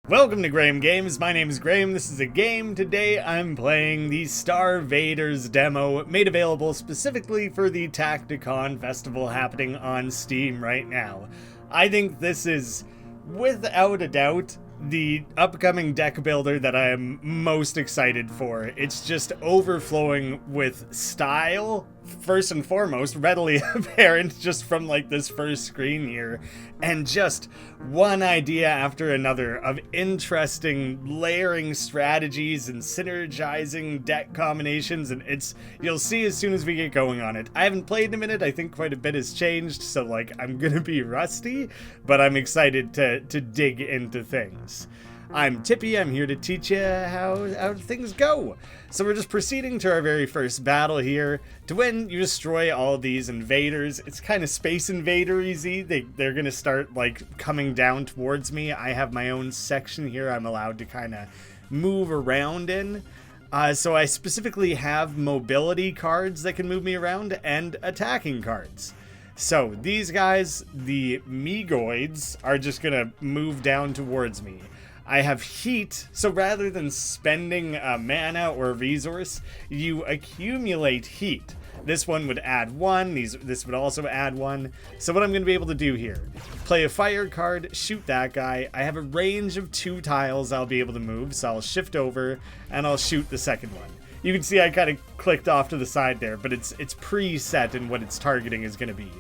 Welcome to Graeme Games. My name is Graeme. This is a game. Today I'm playing the Star Vaders demo, made available specifically for the Tacticon festival happening on Steam right now. I think this is, without a doubt, the upcoming deck builder that I am most excited for. It's just overflowing with style, first and foremost, readily apparent just from like this first screen here, and just one idea after another of interesting layering strategies and synergizing deck combinations, and you'll see as soon as we get going on it. I haven't played in a minute. I think quite a bit has changed, so like I'm gonna be rusty, but I'm excited to dig into things. I'm Tippy, I'm here to teach you how things go. So we're just proceeding to our very first battle here. To win, you destroy all of these invaders. It's kind of Space Invader-y. They're gonna start like coming down towards me. I have my own section here I'm allowed to kind of move around in. So I specifically have mobility cards that can move me around and attacking cards. So these guys, the Megoids, are just gonna move down towards me. I have heat, so rather than spending mana or a resource, you accumulate heat. This one would add one, this would also add one. So what I'm going to be able to do here, play a fire card, shoot that guy. I have a range of 2 tiles I'll be able to move, so I'll shift over and I'll shoot the second one. You can see I kind of clicked off to the side there, but it's preset in what its targeting is going to be.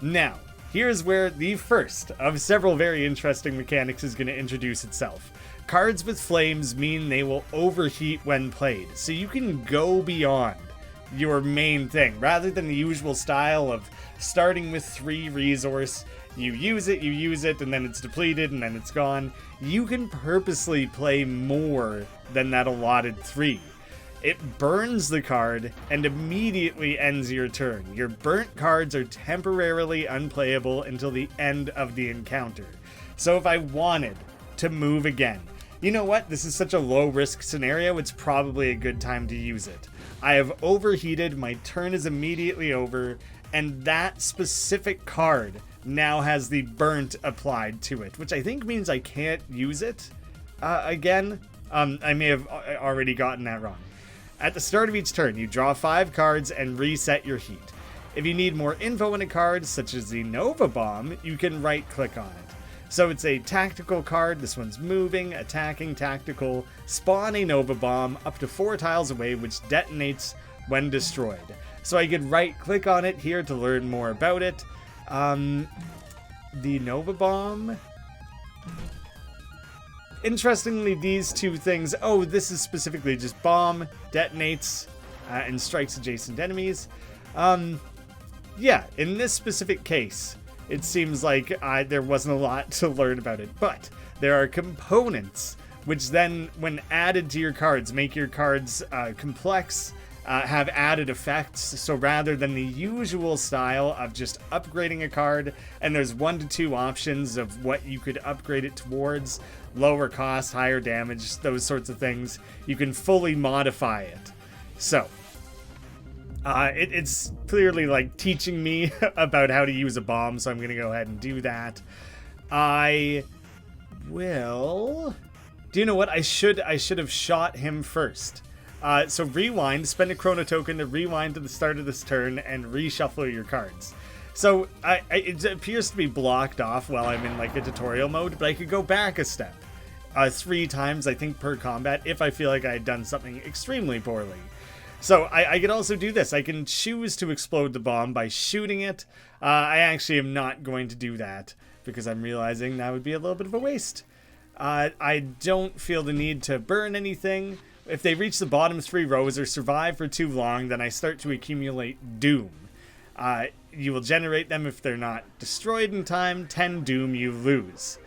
Now, here's where the first of several very interesting mechanics is going to introduce itself. Cards with flames mean they will overheat when played, so you can go beyond your main thing. Rather than the usual style of starting with 3 resource, you use it, and then it's depleted, and then it's gone. You can purposely play more than that allotted 3. It burns the card and immediately ends your turn. Your burnt cards are temporarily unplayable until the end of the encounter. So if I wanted to move again, you know what? This is such a low risk scenario, it's probably a good time to use it. I have overheated, my turn is immediately over, and that specific card now has the burnt applied to it, which I think means I can't use it again. I may have already gotten that wrong. At the start of each turn, you draw 5 cards and reset your heat. If you need more info in a card, such as the Nova Bomb, you can right-click on it. So it's a tactical card. This one's moving, attacking, tactical. Spawn a Nova Bomb up to 4 tiles away, which detonates when destroyed. So I could right-click on it here to learn more about it. The Nova Bomb... Interestingly, these 2 things... Oh, this is specifically just bomb, detonates, and strikes adjacent enemies. Yeah, in this specific case, it seems like there wasn't a lot to learn about it. But there are components which then, when added to your cards, make your cards complex, have added effects. So rather than the usual style of just upgrading a card, and there's 1 to 2 options of what you could upgrade it towards, lower cost, higher damage, those sorts of things, you can fully modify it. So it's clearly like teaching me about how to use a bomb, so I'm gonna go ahead and do that. I will... Do you know what? I should have shot him first. So rewind, spend a chrono token to rewind to the start of this turn and reshuffle your cards. So it appears to be blocked off while I'm in like a tutorial mode, but I could go back a step 3 times, I think, per combat if I feel like I had done something extremely poorly. So I could also do this. I can choose to explode the bomb by shooting it. I actually am not going to do that because I'm realizing that would be a little bit of a waste. I don't feel the need to burn anything. If they reach the bottom 3 rows or survive for too long, then I start to accumulate doom. You will generate them if they're not destroyed in time. 10 doom, you lose.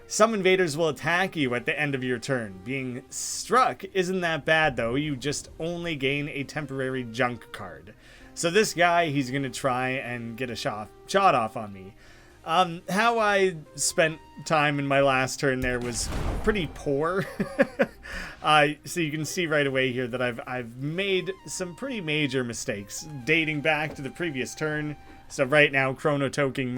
Some invaders will attack you at the end of your turn. Being struck isn't that bad though, you just only gain a temporary junk card. So this guy, he's gonna try and get a shot off on me. How I spent time in my last turn there was pretty poor. So you can see right away here that I've made some pretty major mistakes dating back to the previous turn. So right now, tokening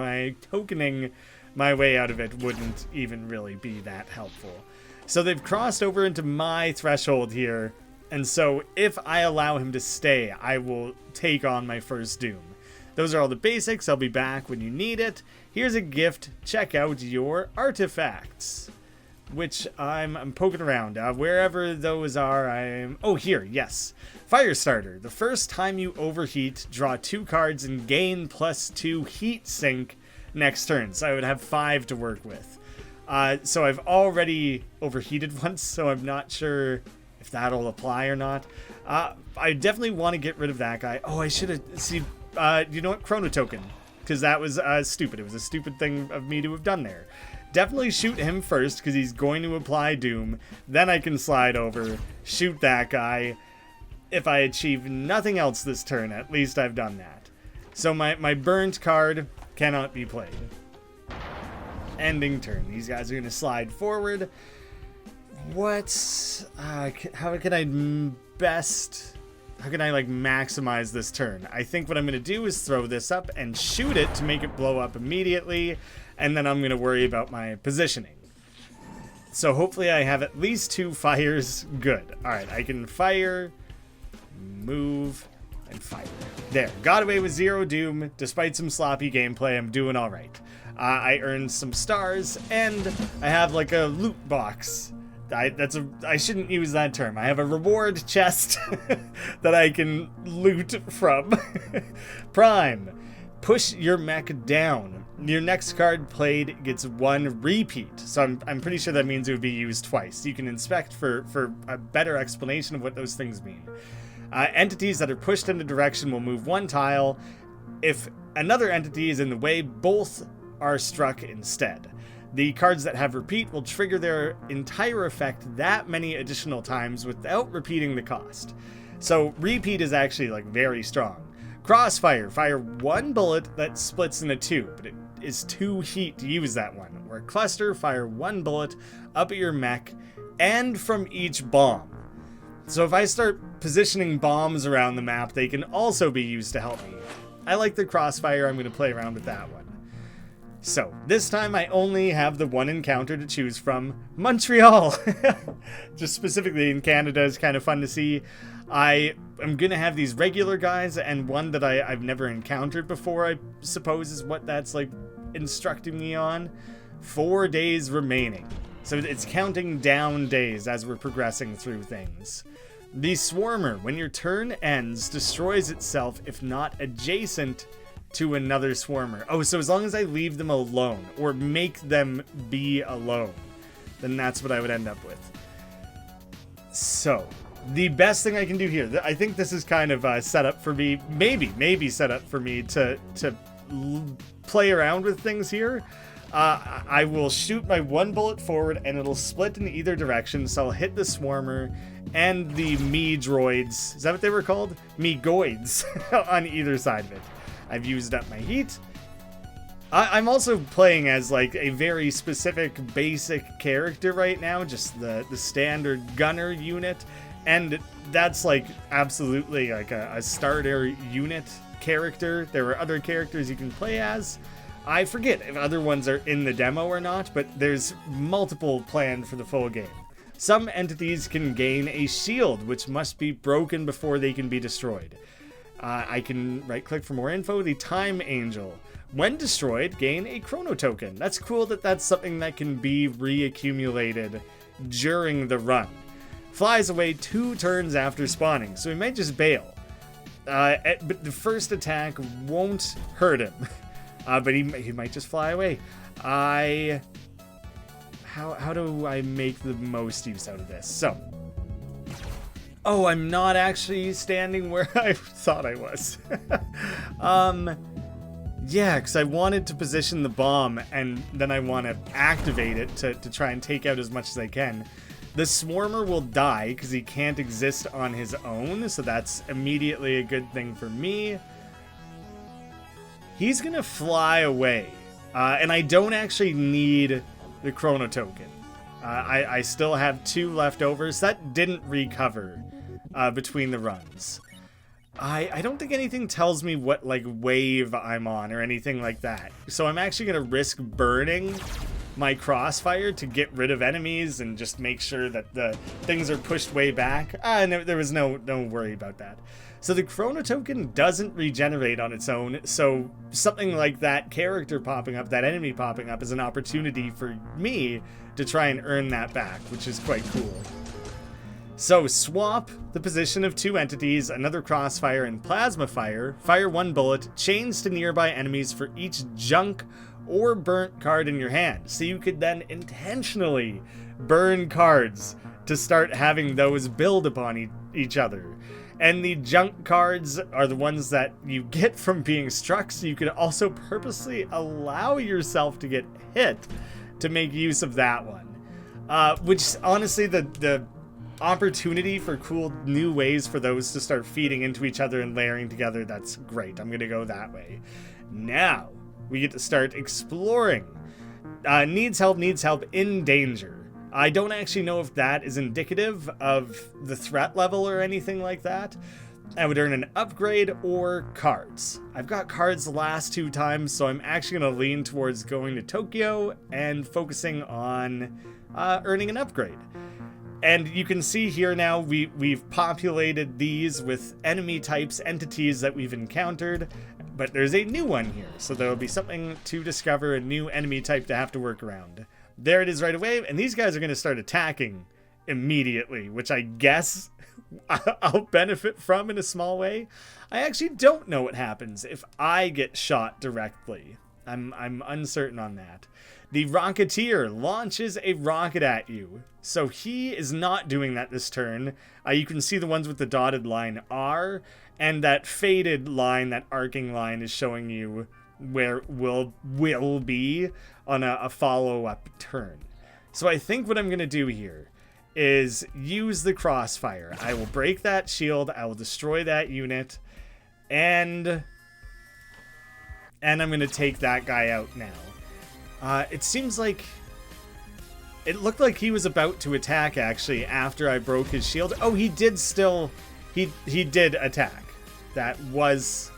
my way out of it wouldn't even really be that helpful. So they've crossed over into my threshold here, and so if I allow him to stay, I will take on my first Doom. Those are all the basics. I'll be back when you need it. Here's a gift. Check out your artifacts, which I'm poking around. Wherever those are, oh, here, yes. Fire starter. The first time you overheat, draw 2 cards and gain +2 heat sink next turn. So I would have 5 to work with. So I've already overheated once, so I'm not sure if that'll apply or not. I definitely want to get rid of that guy. Oh, I should have... See, you know what? Chrono token. Because that was stupid. It was a stupid thing of me to have done there. Definitely shoot him first, because he's going to apply Doom. Then I can slide over, shoot that guy. If I achieve nothing else this turn, at least I've done that. So my burnt card cannot be played. Ending turn. These guys are going to slide forward. How can I like maximize this turn? I think what I'm going to do is throw this up and shoot it to make it blow up immediately, and then I'm going to worry about my positioning. So hopefully I have at least 2 fires. Good. Alright, I can fire, move, and fire. There. Got away with 0 Doom. Despite some sloppy gameplay, I'm doing alright. I earned some stars, and I have like a loot box. I shouldn't use that term. I have a reward chest that I can loot from. Prime. Push your mech down. Your next card played gets 1 repeat. So I'm pretty sure that means it would be used twice. You can inspect for a better explanation of what those things mean. Entities that are pushed in a direction will move 1 tile. If another entity is in the way, both are struck instead. The cards that have repeat will trigger their entire effect that many additional times without repeating the cost. So repeat is actually like very strong. Crossfire. Fire 1 bullet that splits into 2, but it is 2 heat to use that one. Or cluster. Fire 1 bullet up at your mech and from each bomb. So if I start positioning bombs around the map, they can also be used to help me. I like the crossfire. I'm going to play around with that one. So, this time I only have the 1 encounter to choose from. Montreal! Just specifically in Canada is kind of fun to see. I am going to have these regular guys, and one that I've never encountered before, I suppose is what that's like instructing me on. 4 days remaining. So it's counting down days as we're progressing through things. The Swarmer, when your turn ends, destroys itself if not adjacent to another Swarmer. Oh, so as long as I leave them alone, or make them be alone, then that's what I would end up with. So, the best thing I can do here, I think this is kind of set up for me, maybe set up for me to play around with things here. I will shoot my 1 bullet forward, and it'll split in either direction, so I'll hit the Swarmer and the me droids, is that what they were called? Me goids on either side of it. I've used up my heat. I'm also playing as like a very specific basic character right now, just the standard gunner unit, and that's like absolutely like a starter unit character. There are other characters you can play as. I forget if other ones are in the demo or not, but there's multiple planned for the full game. Some entities can gain a shield, which must be broken before they can be destroyed. I can right-click for more info. The Time Angel. When destroyed, gain a Chrono Token. That's cool that that's something that can be reaccumulated during the run. Flies away 2 turns after spawning, so he might just bail. But the first attack won't hurt him. But he might just fly away. How do I make the most use out of this? So... Oh, I'm not actually standing where I thought I was. Yeah, because I wanted to position the bomb, and then I want to activate it to try and take out as much as I can. The Swarmer will die, because he can't exist on his own, so that's immediately a good thing for me. He's going to fly away, and I don't actually need the Chrono Token. I still have 2 left over, so that didn't recover between the runs. I don't think anything tells me what like wave I'm on or anything like that. So I'm actually going to risk burning my crossfire to get rid of enemies and just make sure that the things are pushed way back. No, there was no worry about that. So the chrono token doesn't regenerate on its own, so something like that character popping up, that enemy popping up, is an opportunity for me to try and earn that back, which is quite cool. So swap the position of two entities, another crossfire and plasma fire, fire one bullet, chains to nearby enemies for each junk or burnt card in your hand. So you could then intentionally burn cards to start having those build upon each other. And the junk cards are the ones that you get from being struck, so you could also purposely allow yourself to get hit to make use of that one. Which, honestly, the opportunity for cool new ways for those to start feeding into each other and layering together, that's great. I'm going to go that way. Now, we get to start exploring. Needs help, in danger. I don't actually know if that is indicative of the threat level or anything like that. I would earn an upgrade or cards. I've got cards the last 2 times, so I'm actually going to lean towards going to Tokyo and focusing on earning an upgrade. And you can see here now we've populated these with enemy types, entities that we've encountered, but there's a new one here, so there will be something to discover, a new enemy type to have to work around. There it is right away, and these guys are going to start attacking immediately, which I guess I'll benefit from in a small way. I actually don't know what happens if I get shot directly. I'm uncertain on that. The Rocketeer launches a rocket at you, so he is not doing that this turn. You can see the ones with the dotted line are, and that faded line, that arcing line, is showing you where will be on a follow-up turn. So I think what I'm going to do here is use the crossfire. I will break that shield, I will destroy that unit, and I'm going to take that guy out now. It seems like it looked like he was about to attack, actually, after I broke his shield. Oh, he did still... He did attack. That was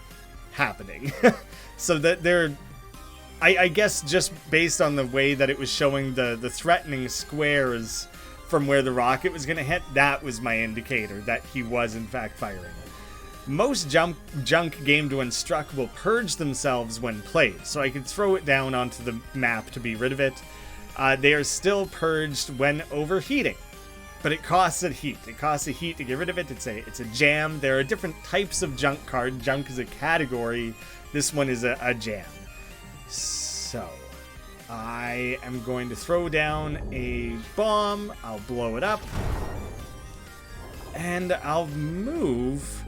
happening. So that they're... I guess just based on the way that it was showing the threatening squares from where the rocket was going to hit, that was my indicator that he was, in fact, firing. Most junk game to unstruck will purge themselves when played, so I could throw it down onto the map to be rid of it. They are still purged when overheating, but it costs a heat. It costs a heat to get rid of it. It's a jam. There are different types of junk card. Junk is a category. This one is a jam. So I am going to throw down a bomb. I'll blow it up, and I'll move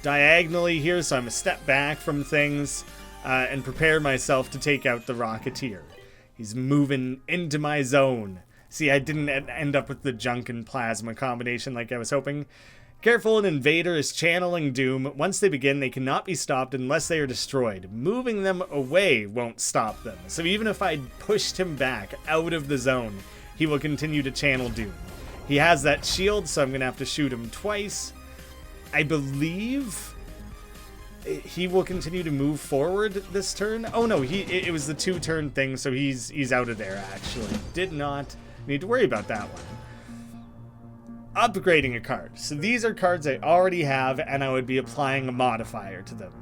diagonally here, so I'm a step back from things, and prepare myself to take out the Rocketeer. He's moving into my zone. See, I didn't end up with the junk and plasma combination like I was hoping. Careful, an invader is channeling doom. Once they begin, they cannot be stopped unless they are destroyed. Moving them away won't stop them. So even if I pushed him back out of the zone, he will continue to channel doom. He has that shield, so I'm going to have to shoot him twice. I believe he will continue to move forward this turn. Oh no, it was the 2-turn thing, so he's out of there, actually. Did not need to worry about that one. Upgrading a card. So these are cards I already have, and I would be applying a modifier to them.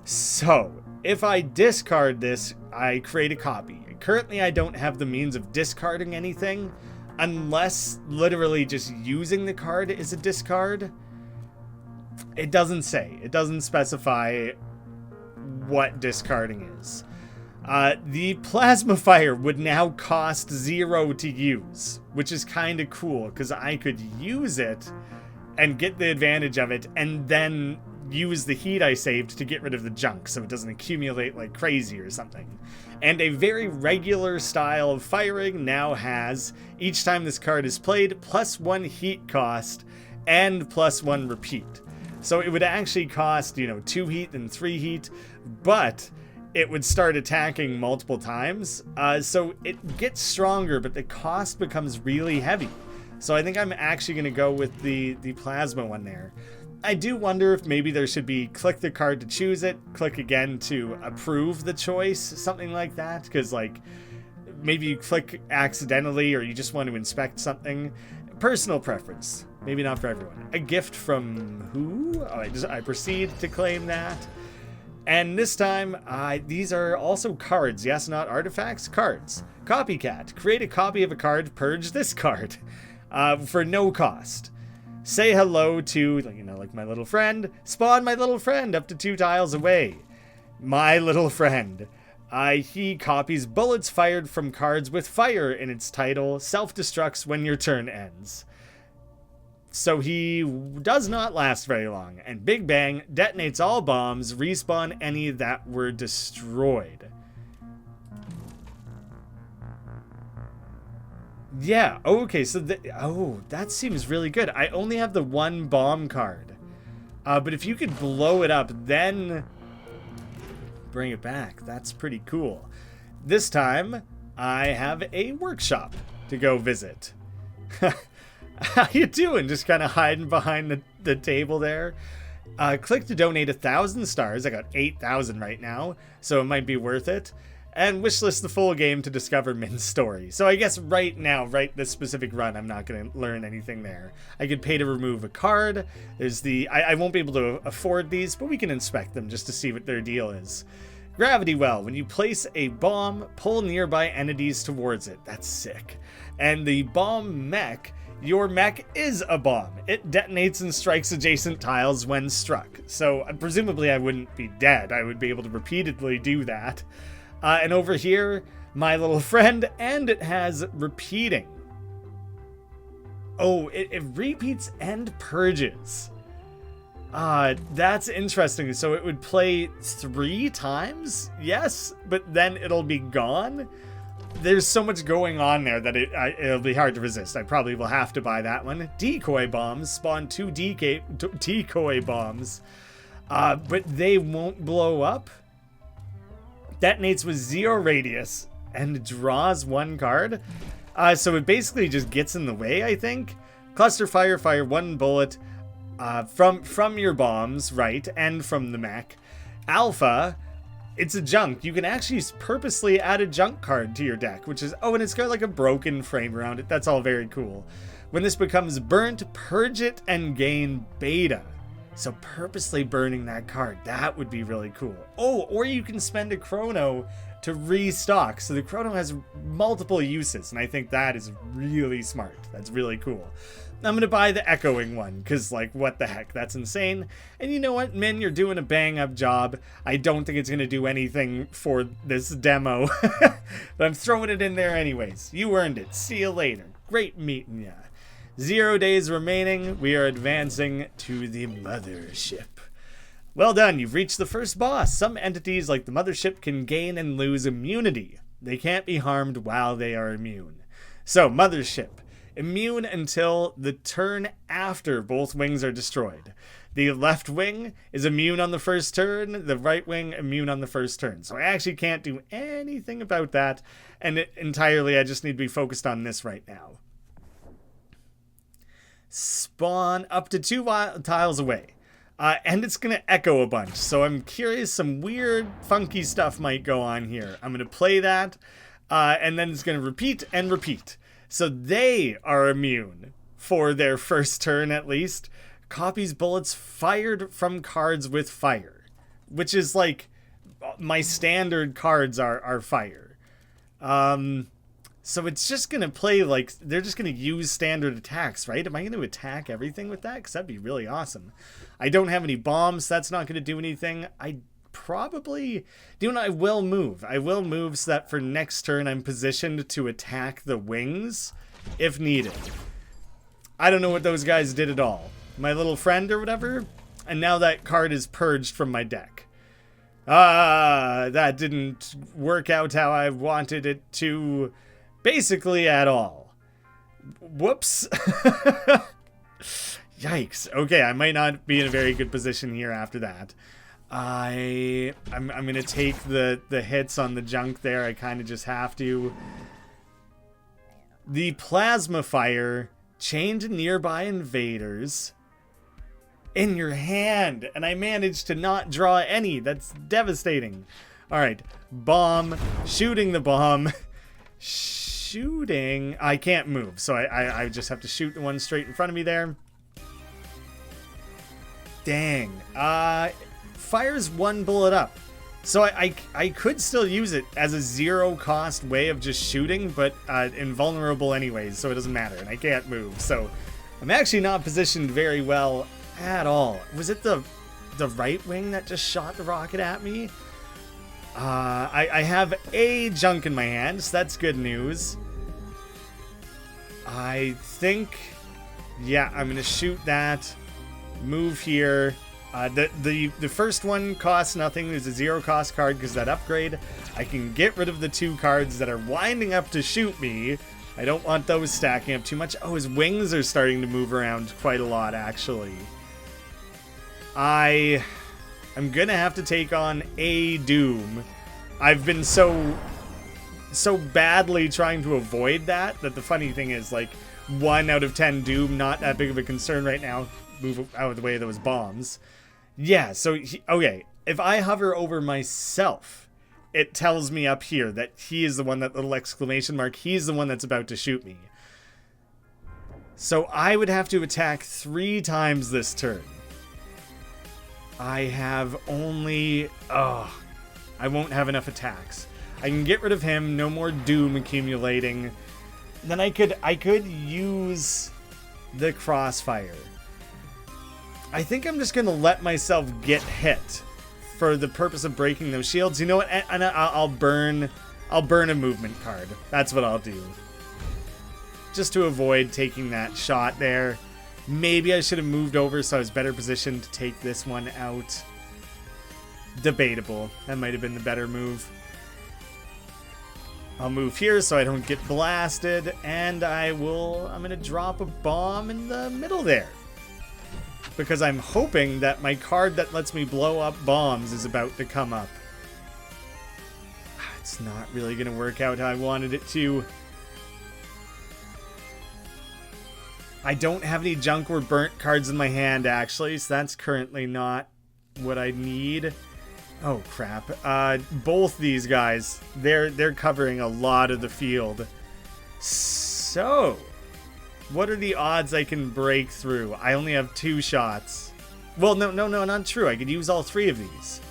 So if I discard this, I create a copy. Currently, I don't have the means of discarding anything, unless literally just using the card is a discard. It doesn't say. It doesn't specify what discarding is. The plasma fire would now cost 0 to use, which is kind of cool, because I could use it and get the advantage of it, and then use the heat I saved to get rid of the junk, so it doesn't accumulate like crazy or something. And a very regular style of firing now has, each time this card is played, +1 heat cost and +1 repeat. So it would actually cost, 2 heat and 3 heat, but it would start attacking multiple times. So it gets stronger, but the cost becomes really heavy. So I think I'm actually going to go with the plasma one there. I do wonder if maybe there should be click the card to choose it, click again to approve the choice, something like that. Because, maybe you click accidentally or you just want to inspect something. Personal preference. Maybe not for everyone. A gift from who? Oh, I proceed to claim that. And this time, these are also cards. Yes, not artifacts, cards. Copycat. Create a copy of a card, purge this card. For no cost. Say hello to, like my little friend. Spawn my little friend up to 2 tiles away. My little friend. He copies bullets fired from cards with fire in its title. Self-destructs when your turn ends. So he does not last very long. And Big Bang detonates all bombs, respawn any that were destroyed. Yeah, okay, so that seems really good. I only have the 1 bomb card. But if you could blow it up, then bring it back. That's pretty cool. This time, I have a workshop to go visit. How you doing? Just kind of hiding behind the table there. Click to donate 1,000 stars. I got 8,000 right now, so it might be worth it. And wishlist the full game to discover Min's story. So I guess right now, right this specific run, I'm not going to learn anything there. I could pay to remove a card. There's the... I won't be able to afford these, but we can inspect them just to see what their deal is. Gravity Well. When you place a bomb, pull nearby entities towards it. That's sick. And the bomb mech... Your mech is a bomb. It detonates and strikes adjacent tiles when struck. So presumably I wouldn't be dead. I would be able to repeatedly do that. And over here, my little friend, and it has repeating. Oh, it repeats and purges. That's interesting. So it would play 3 times? Yes, but then it'll be gone? There's so much going on there that it'll be hard to resist. I probably will have to buy that one. Decoy bombs spawn 2 decoy bombs, but they won't blow up. Detonates with 0 radius and draws 1 card. So it basically just gets in the way, I think. Cluster fire 1 bullet from your bombs, right, and from the mech. Alpha. It's a junk. You can actually purposely add a junk card to your deck, which is... Oh, and it's got like a broken frame around it. That's all very cool. When this becomes burnt, purge it and gain beta. So purposely burning that card, that would be really cool. Oh, or you can spend a chrono to restock. So the chrono has multiple uses, and I think that is really smart. That's really cool. I'm going to buy the echoing one, because, like, what the heck? That's insane. And you know what, Min? You're doing a bang-up job. I don't think it's going to do anything for this demo, but I'm throwing it in there anyways. You earned it. See you later. Great meeting ya. 0 days remaining. We are advancing to the Mothership. Well done. You've reached the first boss. Some entities, like the Mothership, can gain and lose immunity. They can't be harmed while they are immune. So, Mothership. Immune until the turn after both wings are destroyed. The left wing is immune on the first turn, the right wing immune on the first turn. So I actually can't do anything about that, and entirely I just need to be focused on this right now. Spawn up to 2 tiles away. And it's going to echo a bunch, so I'm curious, some weird, funky stuff might go on here. I'm going to play that, and then it's going to repeat and repeat. So they are immune for their first turn at least. Copies bullets fired from cards with fire, which is like my standard cards are fire. So it's just going to play like they're just going to use standard attacks, right? Am I going to attack everything with that? Because that'd be really awesome. I don't have any bombs. So that's not going to do anything. I probably I will move. I will move so that for next turn I'm positioned to attack the wings if needed. I don't know what those guys did at all. My little friend or whatever, and now that card is purged from my deck. That didn't work out how I wanted it to basically at all. Whoops. Yikes. Okay, I might not be in a very good position here after that. I'm gonna take the hits on the junk there. I kind of just have to. The plasma fire chained nearby invaders in your hand, and I managed to not draw any. That's devastating. All right, bomb, shooting the bomb, shooting. I can't move, so I just have to shoot the one straight in front of me there. Dang. Fires one bullet up. So I could still use it as a zero-cost way of just shooting, but invulnerable anyways, so it doesn't matter, and I can't move. So I'm actually not positioned very well at all. Was it the right wing that just shot the rocket at me? I have a junk in my hand, so that's good news. I think, yeah, I'm going to shoot that, move here. The first one costs nothing. There's a zero-cost card because that upgrade. I can get rid of the 2 cards that are winding up to shoot me. I don't want those stacking up too much. Oh, his wings are starting to move around quite a lot, actually. I'm going to have to take on a Doom. I've been so badly trying to avoid that the funny thing is, like, 1 out of 10 Doom, not that big of a concern right now. Move out of the way of those bombs. Yeah, so, okay, if I hover over myself, it tells me up here that he is the one, that little exclamation mark, he's the one that's about to shoot me. So I would have to attack 3 times this turn. I have only, I won't have enough attacks. I can get rid of him, no more Doom accumulating. Then I could use the crossfire. I think I'm just going to let myself get hit for the purpose of breaking those shields. You know what? And I'll burn a movement card. That's what I'll do. Just to avoid taking that shot there. Maybe I should have moved over so I was better positioned to take this one out. Debatable. That might have been the better move. I'll move here so I don't get blasted. And I'm going to drop a bomb in the middle there. Because I'm hoping that my card that lets me blow up bombs is about to come up. It's not really going to work out how I wanted it to. I don't have any junk or burnt cards in my hand, actually, so that's currently not what I need. Oh, crap. Both these guys, they're covering a lot of the field. So, what are the odds I can break through? I only have 2 shots. Well, no, not true. I could use all 3 of these.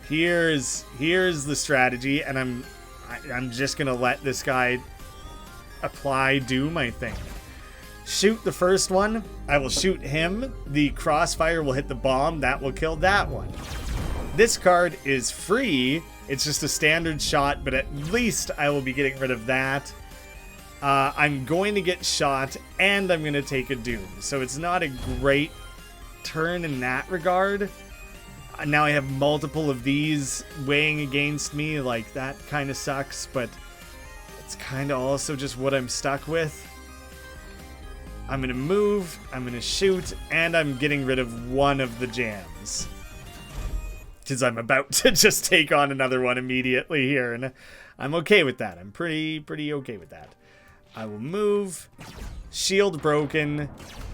Here's the strategy, and I'm just gonna let this guy apply Doom, I think. Shoot the first one. I will shoot him. The crossfire will hit the bomb. That will kill that one. This card is free. It's just a standard shot, but at least I will be getting rid of that. I'm going to get shot, and I'm going to take a Doom. So it's not a great turn in that regard. Now I have multiple of these weighing against me. Like, that kind of sucks, but it's kind of also just what I'm stuck with. I'm going to move, I'm going to shoot, and I'm getting rid of one of the jams. Because I'm about to just take on another one immediately here, and I'm okay with that. I'm pretty okay with that. I will move. Shield broken.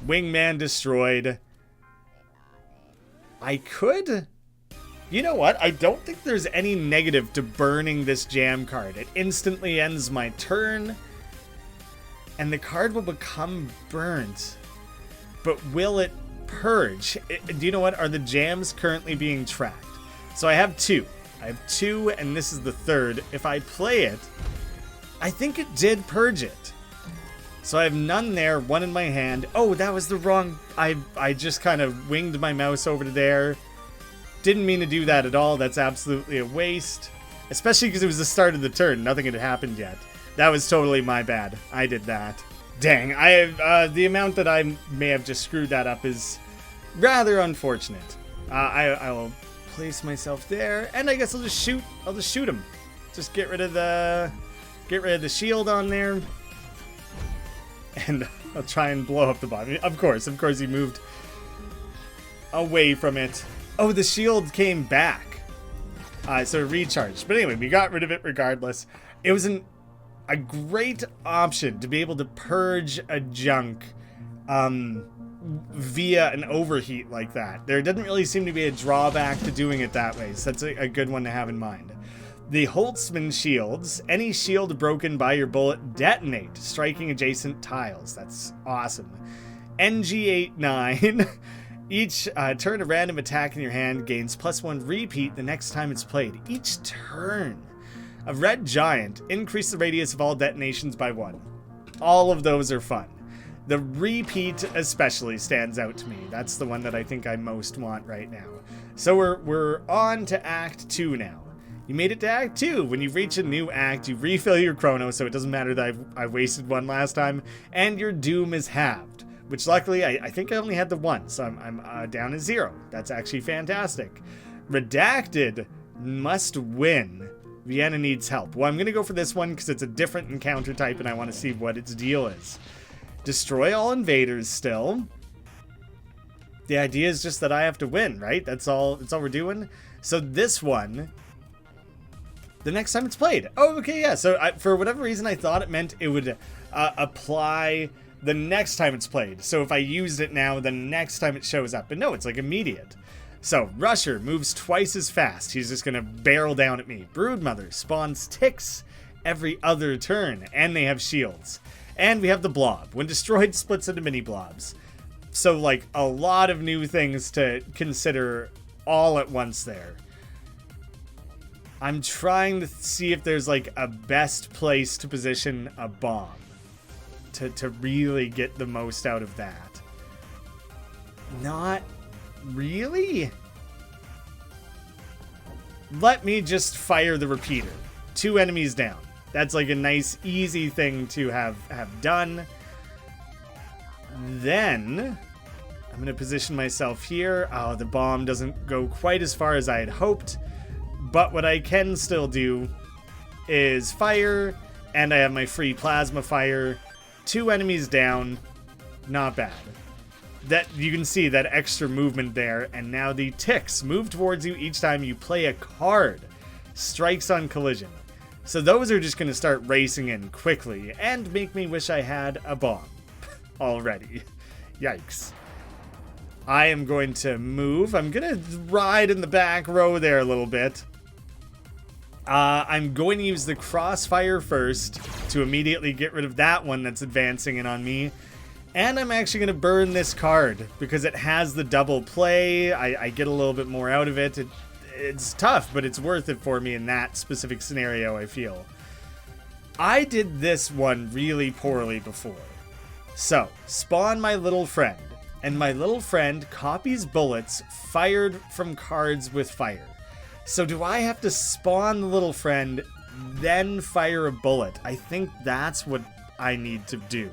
Wingman destroyed. I could... You know what? I don't think there's any negative to burning this jam card. It instantly ends my turn. And the card will become burnt. But will it purge? Do you know what? Are the jams currently being tracked? So I have 2. I have 2, and this is the 3rd. If I play it, I think it did purge it. So I have none there, 1 in my hand. Oh, that was the wrong... I just kind of winged my mouse over to there. Didn't mean to do that at all. That's absolutely a waste. Especially because it was the start of the turn. Nothing had happened yet. That was totally my bad. I did that. Dang, I have... the amount that I may have just screwed that up is rather unfortunate. I will place myself there, and I guess I'll just shoot. I'll just shoot him. Just get rid of the shield on there, and I'll try and blow up the bomb. Of course, he moved away from it. Oh, the shield came back, so it recharged. But anyway, we got rid of it regardless. It was a great option to be able to purge a junk via an overheat like that. There didn't really seem to be a drawback to doing it that way, so that's a good one to have in mind. The Holtzman shields. Any shield broken by your bullet detonate, striking adjacent tiles. That's awesome. NG89. Each turn, a random attack in your hand gains +1 repeat the next time it's played. Each turn. A red giant. Increase the radius of all detonations by 1. All of those are fun. The repeat especially stands out to me. That's the one that I think I most want right now. So we're on to Act 2 now. You made it to Act 2. When you reach a new act, you refill your chrono, so it doesn't matter that I wasted one last time, and your doom is halved. Which luckily, I think I only had the one, so I'm down to 0. That's actually fantastic. Redacted must win. Vienna needs help. Well, I'm going to go for this one because it's a different encounter type and I want to see what its deal is. Destroy all invaders still. The idea is just that I have to win, right? That's all we're doing. So this one, the next time it's played. Oh, okay, yeah. So for whatever reason, I thought it meant it would apply the next time it's played. So if I used it now, the next time it shows up. But no, it's like immediate. So, Rusher moves twice as fast. He's just going to barrel down at me. Broodmother spawns ticks every other turn, and they have shields. And we have the blob. When destroyed, splits into mini blobs. So, like, a lot of new things to consider all at once there. I'm trying to see if there's, like, a best place to position a bomb. To really get the most out of that. Not really? Let me just fire the repeater. 2 enemies down. That's like a nice, easy thing to have done. Then, I'm going to position myself here. Oh, the bomb doesn't go quite as far as I had hoped. But what I can still do is fire, and I have my free plasma fire. 2 enemies down. Not bad. That you can see that extra movement there, and now the ticks move towards you each time you play a card. Strikes on collision. So those are just going to start racing in quickly and make me wish I had a bomb already. Yikes. I am going to move. I'm going to ride in the back row there a little bit. I'm going to use the crossfire first to immediately get rid of that one that's advancing in on me. And I'm actually going to burn this card because it has the double play. I get a little bit more out of it. It's tough, but it's worth it for me in that specific scenario, I feel. I did this one really poorly before. So, spawn my little friend. And my little friend copies bullets fired from cards with fire. So do I have to spawn the little friend, then fire a bullet? I think that's what I need to do.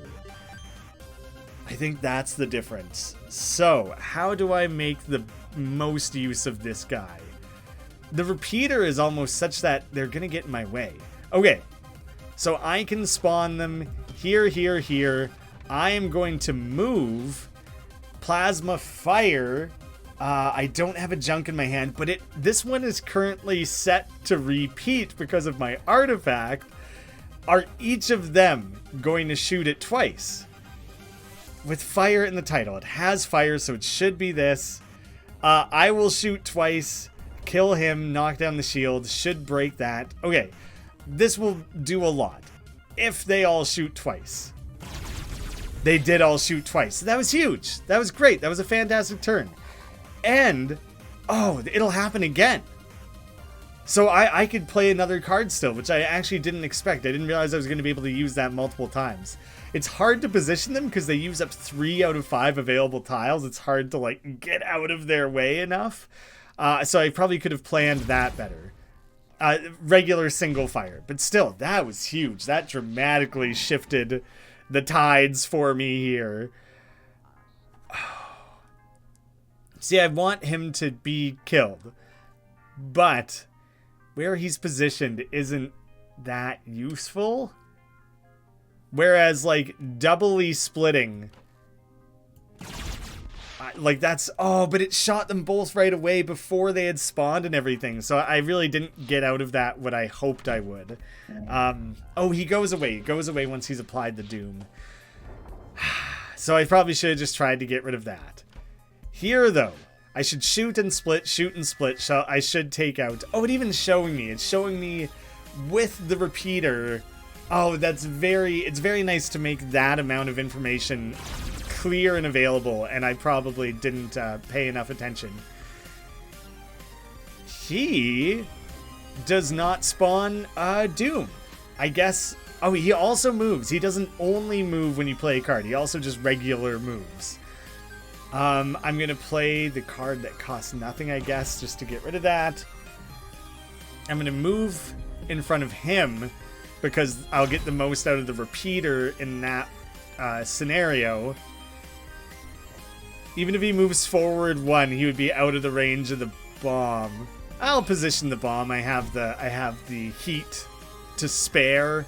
I think that's the difference. So, how do I make the most use of this guy? The repeater is almost such that they're going to get in my way. Okay, so I can spawn them here, here, here. I am going to move plasma fire. I don't have a junk in my hand, but this one is currently set to repeat because of my artifact. Are each of them going to shoot it twice? With fire in the title. It has fire, so it should be this. I will shoot twice, kill him, knock down the shield, should break that. Okay, this will do a lot. If they all shoot twice. They did all shoot twice. That was huge. That was great. That was a fantastic turn. And, oh, it'll happen again. So I could play another card still, which I actually didn't expect. I didn't realize I was going to be able to use that multiple times. It's hard to position them because they use up 3 out of 5 available tiles. It's hard to, like, get out of their way enough. So I probably could have planned that better. Regular single fire. But still, that was huge. That dramatically shifted the tides for me here. See, I want him to be killed. But where he's positioned isn't that useful. Whereas, like, doubly splitting, like, that's, oh, but it shot them both right away before they had spawned and everything. So I really didn't get out of that what I hoped I would. Oh, he goes away. He goes away once he's applied the doom. So I probably should have just tried to get rid of that. Here, though, I should shoot and split, so I should take out... Oh, it even showing me. It's showing me with the repeater. Oh, it's very nice to make that amount of information clear and available, and I probably didn't pay enough attention. He does not spawn Doom. I guess... Oh, he also moves. He doesn't only move when you play a card. He also just regular moves. I'm going to play the card that costs nothing, I guess, just to get rid of that. I'm going to move in front of him because I'll get the most out of the repeater in that scenario. Even if he moves forward 1, he would be out of the range of the bomb. I'll position the bomb. I have the heat to spare.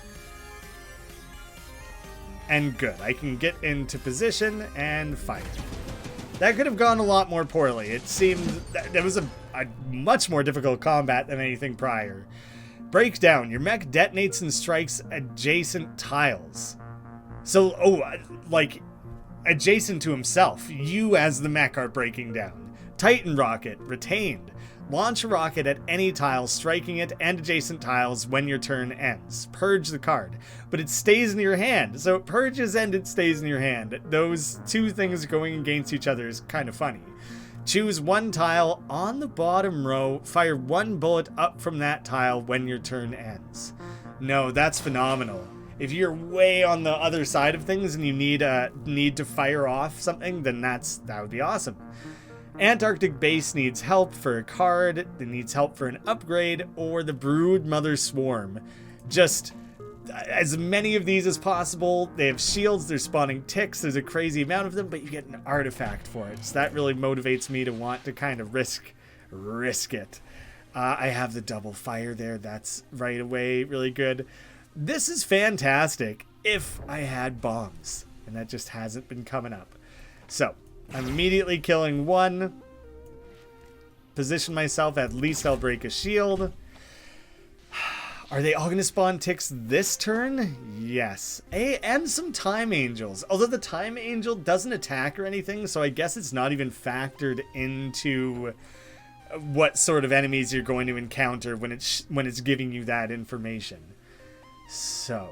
And good. I can get into position and fire. That could have gone a lot more poorly. It seemed that it was a much more difficult combat than anything prior. Breakdown. Your mech detonates and strikes adjacent tiles. So, like, adjacent to himself. You as the mech are breaking down. Titan rocket. Retained. Launch a rocket at any tile, striking it and adjacent tiles when your turn ends. Purge the card. But it stays in your hand. So it purges and it stays in your hand. Those two things going against each other is kind of funny. Choose one tile on the bottom row. Fire 1 bullet up from that tile when your turn ends. No, that's phenomenal. If you're way on the other side of things and you need to fire off something, then that would be awesome. Antarctic base needs help for a card, it needs help for an upgrade, or the Brood Mother Swarm. Just as many of these as possible. They have shields, they're spawning ticks, there's a crazy amount of them, but you get an artifact for it. So that really motivates me to want to kind of risk it. I have the double fire there, that's right away really good. This is fantastic if I had bombs, and that just hasn't been coming up. So, I'm immediately killing 1. Position myself, at least I'll break a shield. Are they all going to spawn ticks this turn? Yes. And some time angels. Although the time angel doesn't attack or anything, so I guess it's not even factored into what sort of enemies you're going to encounter when it's giving you that information. So,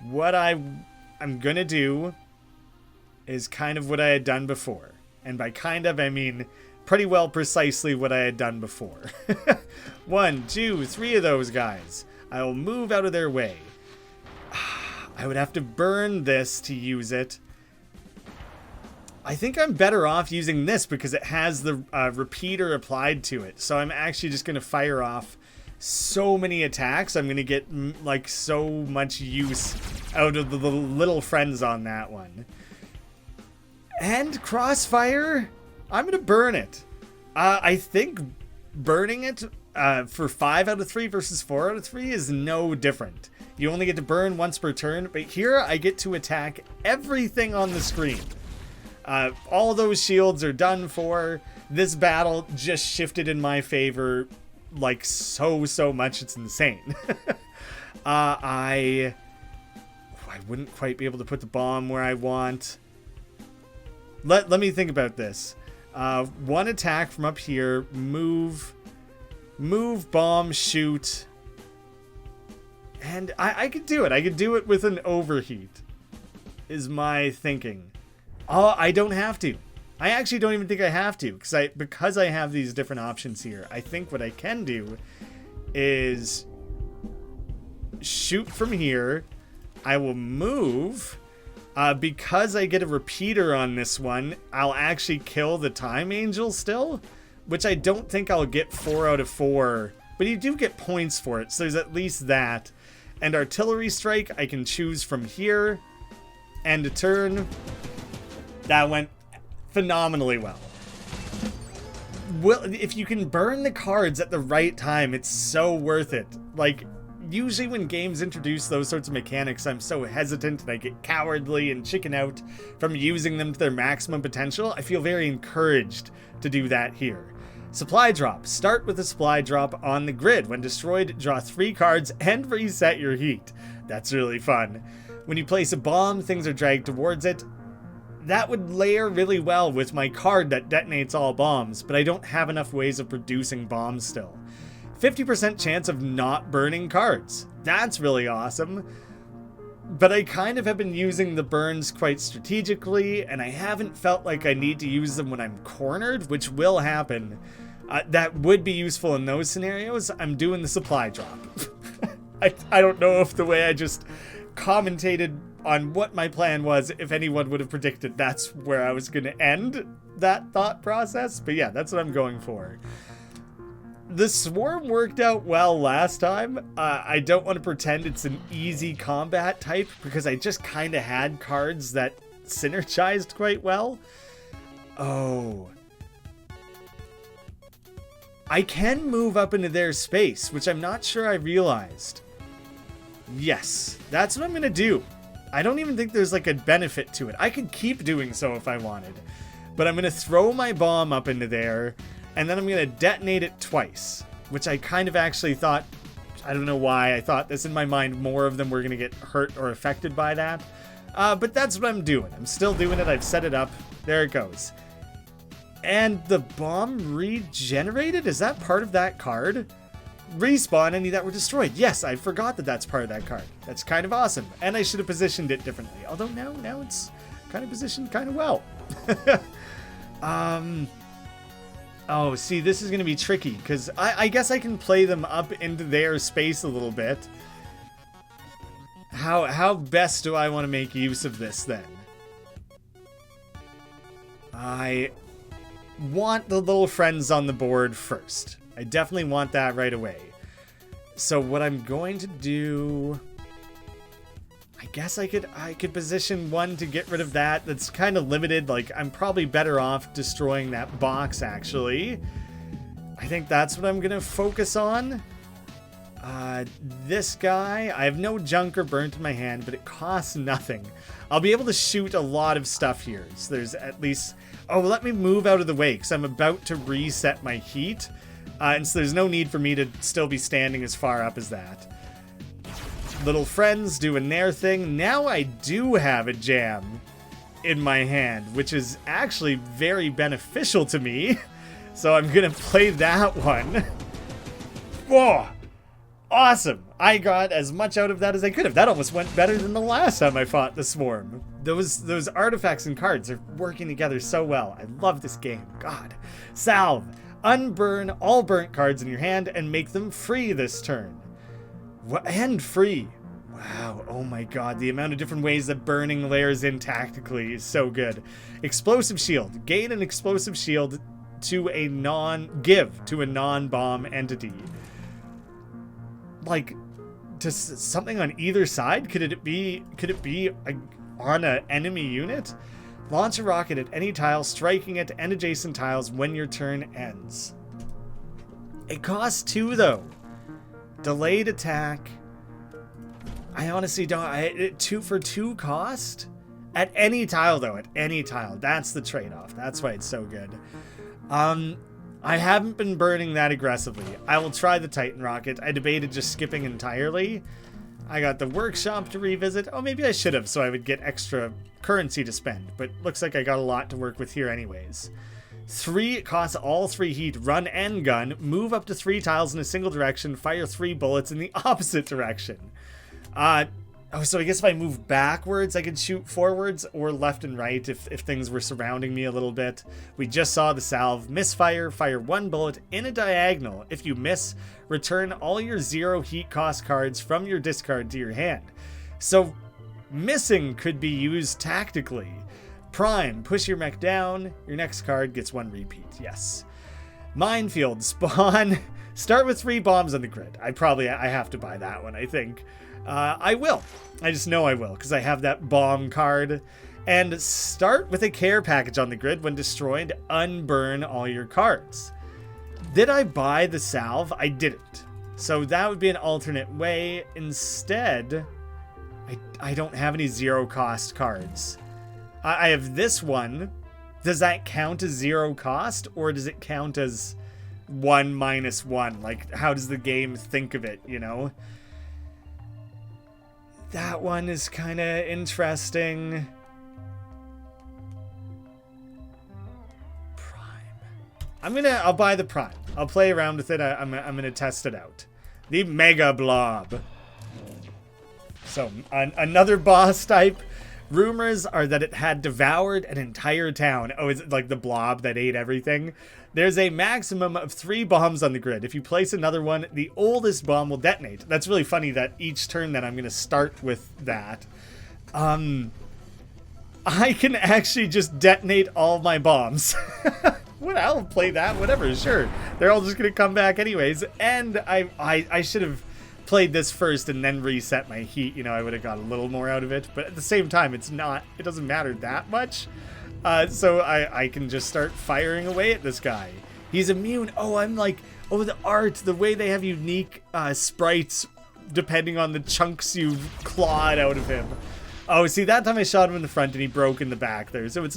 what I'm going to do is kind of what I had done before. And by kind of, I mean pretty well precisely what I had done before. 1, 2, 3 of those guys. I will move out of their way. I would have to burn this to use it. I think I'm better off using this because it has the repeater applied to it. So I'm actually just going to fire off so many attacks. I'm going to get like so much use out of the little friends on that one. And crossfire, I'm going to burn it. I think burning it for 5 out of 3 versus 4 out of 3 is no different. You only get to burn once per turn, but here I get to attack everything on the screen. All those shields are done for. This battle just shifted in my favor like so much, it's insane. I wouldn't quite be able to put the bomb where I want. Let me think about this. 1 attack from up here. Move, bomb, shoot. And I could do it. I could do it with an overheat, is my thinking. Oh, I don't have to. I actually don't even think I have to, because I have these different options here. I think what I can do is shoot from here. I will move. Because I get a repeater on this one, I'll actually kill the time angel still, which I don't think I'll get 4 out of 4, but you do get points for it, so there's at least that. And artillery strike, I can choose from here. End a turn. That went phenomenally well. Well, if you can burn the cards at the right time, it's so worth it. Like, usually when games introduce those sorts of mechanics, I'm so hesitant and I get cowardly and chicken out from using them to their maximum potential. I feel very encouraged to do that here. Supply drop. Start with a supply drop on the grid. When destroyed, draw 3 cards and reset your heat. That's really fun. When you place a bomb, things are dragged towards it. that would layer really well with my card that detonates all bombs, but I don't have enough ways of producing bombs still. 50% chance of not burning cards. That's really awesome. But I kind of have been using the burns quite strategically, and I haven't felt like I need to use them when I'm cornered, which will happen. That would be useful in those scenarios. I'm doing the supply drop. I don't know if the way I just commentated on what my plan was, if anyone would have predicted that's where I was going to end that thought process. But yeah, that's what I'm going for. The swarm worked out well last time. I don't want to pretend it's an easy combat type because I just kind of had cards that synergized quite well. Oh. I can move up into their space, which I'm not sure I realized. Yes, that's what I'm going to do. I don't even think there's like a benefit to it. I could keep doing so if I wanted. But I'm going to throw my bomb up into there, and then I'm going to detonate it twice. Which I kind of actually thought, I don't know why, I thought this in my mind, more of them were going to get hurt or affected by that. But that's what I'm doing. I'm still doing it. I've set it up. There it goes. And the bomb regenerated? Is that part of that card? Respawn any that were destroyed. Yes, I forgot that that's part of that card. That's kind of awesome. And I should have positioned it differently. Although now it's kind of positioned kind of well. Oh, see, this is going to be tricky because I guess I can play them up into their space a little bit. How best do I want to make use of this then? I want the little friends on the board first. I definitely want that right away. So what I'm going to do, I guess I could position one to get rid of that. That's kind of limited. Like, I'm probably better off destroying that box, actually. I think that's what I'm going to focus on. This guy, I have no junk or burnt in my hand, but it costs nothing. I'll be able to shoot a lot of stuff here. So there's at least... Oh, let me move out of the way, because I'm about to reset my heat. And so there's no need for me to still be standing as far up as that. Little friends doing their thing. Now I do have a jam in my hand, which is actually very beneficial to me. So I'm going to play that one. Whoa! Awesome! I got as much out of that as I could have. That almost went better than the last time I fought the swarm. Those artifacts and cards are working together so well. I love this game. God. Salve. Unburn all burnt cards in your hand and make them free this turn. And free. Wow. Oh my god. The amount of different ways that burning layers in tactically is so good. Explosive shield. Gain an explosive shield to a non-bomb entity. Like, to something on either side? Could it be on an enemy unit? Launch a rocket at any tile, striking it and adjacent tiles when your turn ends. It costs 2 though. Delayed attack. I honestly don't. 2 for 2 cost? At any tile though, at any tile. That's the trade-off. That's why it's so good. I haven't been burning that aggressively. I will try the Titan rocket. I debated just skipping entirely. I got the workshop to revisit. Oh, maybe I should have, so I would get extra currency to spend. But looks like I got a lot to work with here anyways. 3 costs all 3 heat, run and gun, move up to 3 tiles in a single direction, fire 3 bullets in the opposite direction. Oh, so I guess if I move backwards, I could shoot forwards or left and right if things were surrounding me a little bit. We just saw the salve. Misfire, fire 1 bullet in a diagonal. If you miss, return all your 0 heat cost cards from your discard to your hand. So missing could be used tactically. Prime, push your mech down. Your next card gets 1 repeat. Yes. Minefield, spawn. Start with 3 bombs on the grid. I have to buy that one, I think. I will. I just know I will, because I have that bomb card. And start with a care package on the grid. When destroyed, unburn all your cards. Did I buy the salve? I didn't. So that would be an alternate way. Instead, I don't have any 0 cost cards. I have this one. Does that count as 0 cost? Or does it count as 1 minus 1? Like, how does the game think of it, you know? That one is kind of interesting. I'll buy the Prime. I'll play around with it. I'm gonna test it out. The Mega Blob. So, another boss type. Rumors are that it had devoured an entire town. Oh, is it like the blob that ate everything? There's a maximum of 3 bombs on the grid. If you place another one, the oldest bomb will detonate. That's really funny that each turn that I'm going to start with that. I can actually just detonate all my bombs. Well, I'll play that, whatever, sure. They're all just going to come back anyways. And I should have played this first and then reset my heat. You know, I would have got a little more out of it. But at the same time, it doesn't matter that much. So I can just start firing away at this guy. He's immune. Oh, I'm like, oh, the art, the way they have unique sprites depending on the chunks you've clawed out of him. Oh, see, that time I shot him in the front and he broke in the back there. So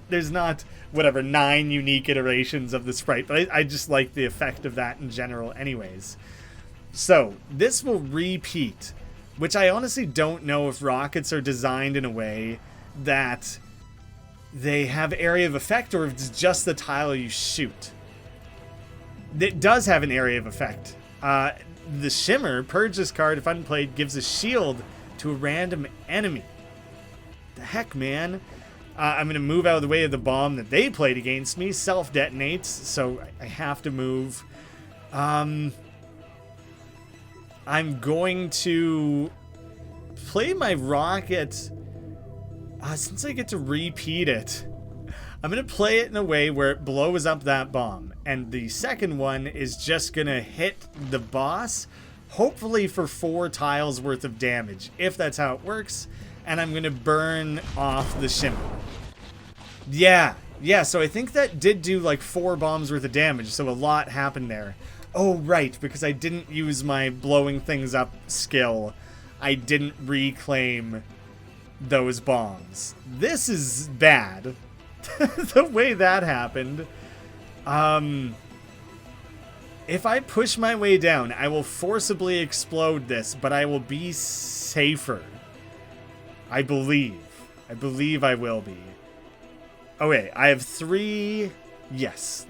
there's not, whatever, 9 unique iterations of the sprite. But I just like the effect of that in general anyways. So, this will repeat, which I honestly don't know if rockets are designed in a way that they have area of effect or if it's just the tile you shoot. It does have an area of effect. The Shimmer, purge this card if unplayed, gives a shield to a random enemy. The heck, man? I'm going to move out of the way of the bomb that they played against me. Self-detonates, so I have to move. I'm going to play my rocket. Since I get to repeat it, I'm going to play it in a way where it blows up that bomb. And the second one is just going to hit the boss, hopefully for 4 tiles worth of damage, if that's how it works. And I'm going to burn off the Shimmer. Yeah, so I think that did do like 4 bombs worth of damage, so a lot happened there. Oh, right, because I didn't use my blowing things up skill. I didn't reclaim those bombs. This is bad. The way that happened. If I push my way down, I will forcibly explode this, but I will be safer. I believe. I believe I will be. Okay, I have 3... Yes.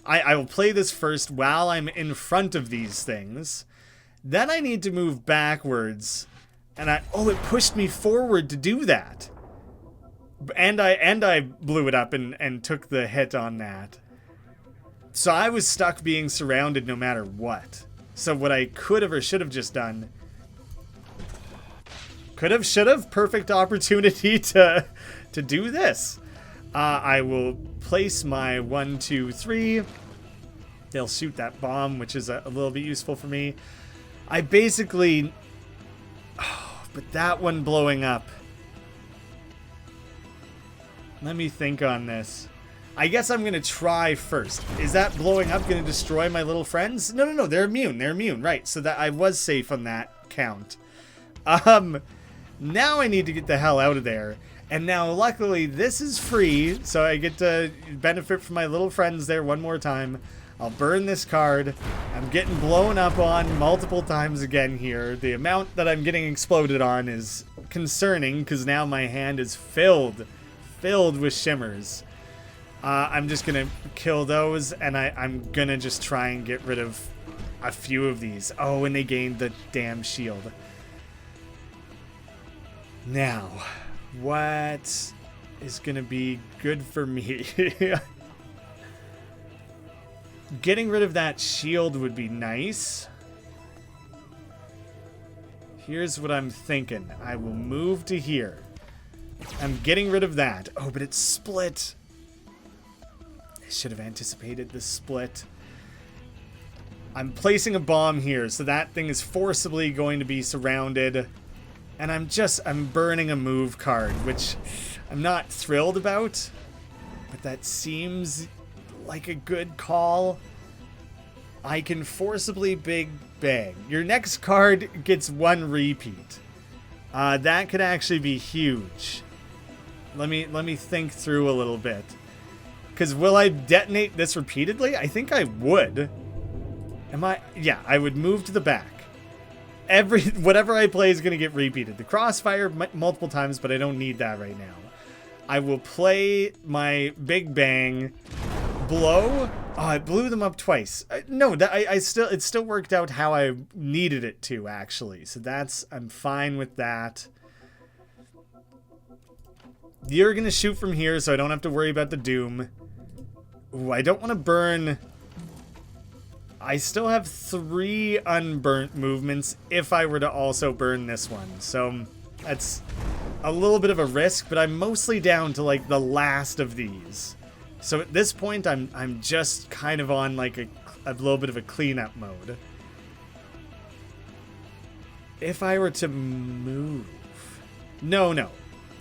I will play this first while I'm in front of these things. Then I need to move backwards. And it pushed me forward to do that. And I blew it up and took the hit on that. So I was stuck being surrounded no matter what. So what I could have or should have just done... Could have, should have, perfect opportunity to do this. I will place my 1, 2, 3. They'll shoot that bomb, which is a little bit useful for me. I basically... Oh, but that one blowing up. Let me think on this. I guess I'm going to try first. Is that blowing up going to destroy my little friends? No, they're immune. They're immune, right. So that I was safe on that count. Now I need to get the hell out of there. And now, luckily, this is free, so I get to benefit from my little friends there one more time. I'll burn this card. I'm getting blown up on multiple times again here. The amount that I'm getting exploded on is concerning, because now my hand is filled with shimmers. I'm just going to kill those, and I'm going to just try and get rid of a few of these. Oh, and they gained the damn shield. Now... what is going to be good for me? Getting rid of that shield would be nice. Here's what I'm thinking. I will move to here. I'm getting rid of that. Oh, but it's split. I should have anticipated the split. I'm placing a bomb here, so that thing is forcibly going to be surrounded. And I'm burning a move card, which I'm not thrilled about, but that seems like a good call. I can forcibly big bang. Your next card gets 1 repeat. That could actually be huge. Let me think through a little bit. Because will I detonate this repeatedly? I think I would. Yeah, I would move to the back. Whatever I play is going to get repeated. The crossfire multiple times, but I don't need that right now. I will play my Big Bang, blow. Oh, it blew them up twice. No, that it still worked out how I needed it to, actually. So I'm fine with that. You're gonna shoot from here, so I don't have to worry about the doom. Ooh, I don't want to burn. I still have 3 unburnt movements if I were to also burn this one. So that's a little bit of a risk, but I'm mostly down to like the last of these. So at this point, I'm just kind of on like a little bit of a cleanup mode. If I were to move... No,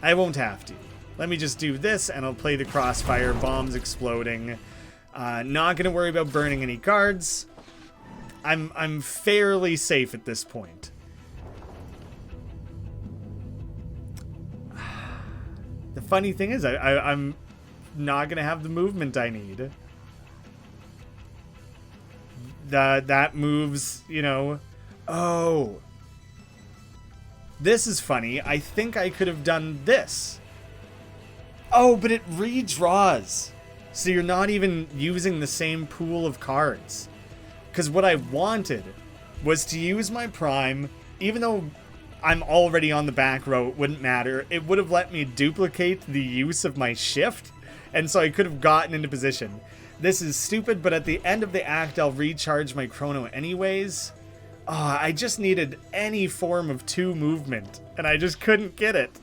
I won't have to. Let me just do this, and I'll play the crossfire, bombs exploding. Not gonna worry about burning any cards. I'm fairly safe at this point. The funny thing is, I'm not gonna have the movement I need. That moves, you know. Oh, this is funny. I think I could have done this. Oh, but it redraws, so you're not even using the same pool of cards. Because what I wanted was to use my prime, even though I'm already on the back row, it wouldn't matter. It would have let me duplicate the use of my shift, and so I could have gotten into position. This is stupid, but at the end of the act, I'll recharge my chrono anyways. Oh, I just needed any form of 2 movement, and I just couldn't get it.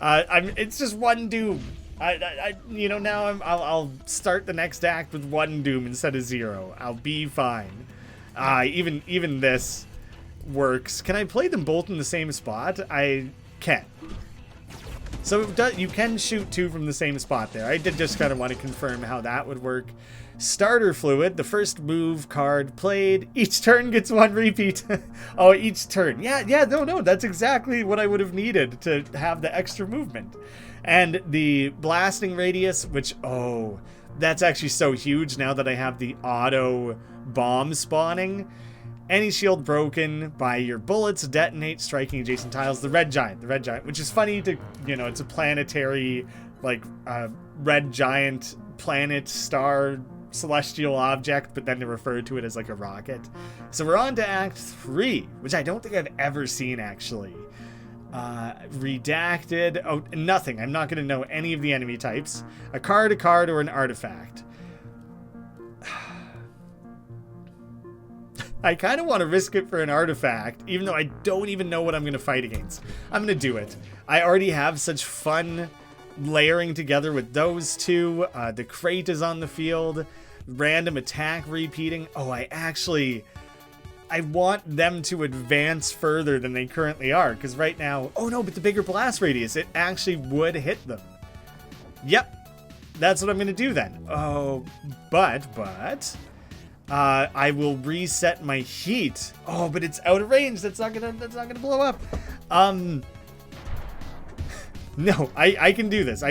It's just 1 doom. You know, now I'll start the next act with 1 doom instead of 0. I'll be fine. Even this works. Can I play them both in the same spot? I can. So you can shoot 2 from the same spot there. I did just kind of want to confirm how that would work. Starter fluid, the first move card played. Each turn gets 1 repeat. Oh, each turn. Yeah, no, that's exactly what I would have needed to have the extra movement. And the blasting radius, which, oh, that's actually so huge now that I have the auto bomb spawning. Any shield broken by your bullets detonate, striking adjacent tiles. The red giant, which is funny to, you know, it's a planetary, like, red giant planet, star, celestial object, but then to refer to it as like a rocket. So we're on to Act 3, which I don't think I've ever seen, actually. Redacted. Oh, nothing. I'm not going to know any of the enemy types. A card, or an artifact. I kind of want to risk it for an artifact, even though I don't even know what I'm going to fight against. I'm going to do it. I already have such fun layering together with those 2. The crate is on the field. Random attack repeating. Oh, I want them to advance further than they currently are, because right now... Oh no, but the bigger blast radius, it actually would hit them. Yep, that's what I'm going to do then. Oh, but... I will reset my heat. Oh, but it's out of range. That's not gonna blow up. No, I can do this.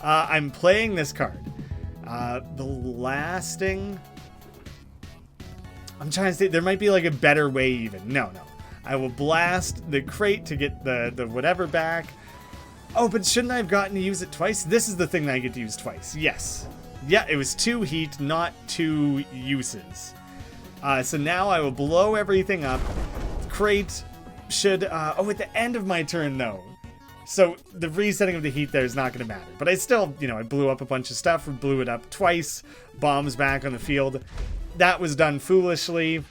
I'm playing this card. Blasting. I'm trying to say there might be like a better way even. No. I will blast the crate to get the whatever back. Oh, but shouldn't I have gotten to use it twice? This is the thing that I get to use twice. Yes. Yeah, it was 2 heat, not 2 uses. So now I will blow everything up. Crate should... oh, at the end of my turn, though. So the resetting of the heat there is not going to matter. But I still, you know, I blew up a bunch of stuff, or blew it up twice. Bombs back on the field. That was done foolishly.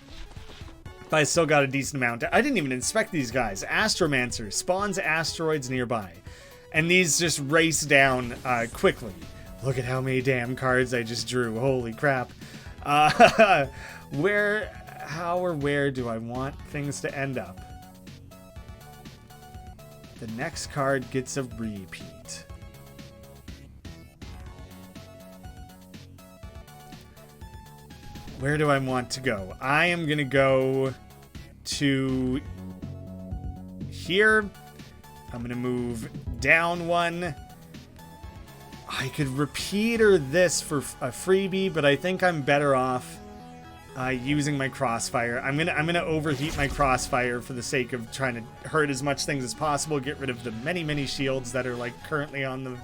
But I still got a decent amount. I didn't even inspect these guys. Astromancer spawns asteroids nearby. And these just race down quickly. Look at how many damn cards I just drew. Holy crap. How or where do I want things to end up? The next card gets a repeat. Where do I want to go? I am going to go to here. I'm going to move down 1. I could repeat or this for a freebie, but I think I'm better off using my crossfire. I'm gonna overheat my crossfire for the sake of trying to hurt as much things as possible. Get rid of the many shields that are like currently on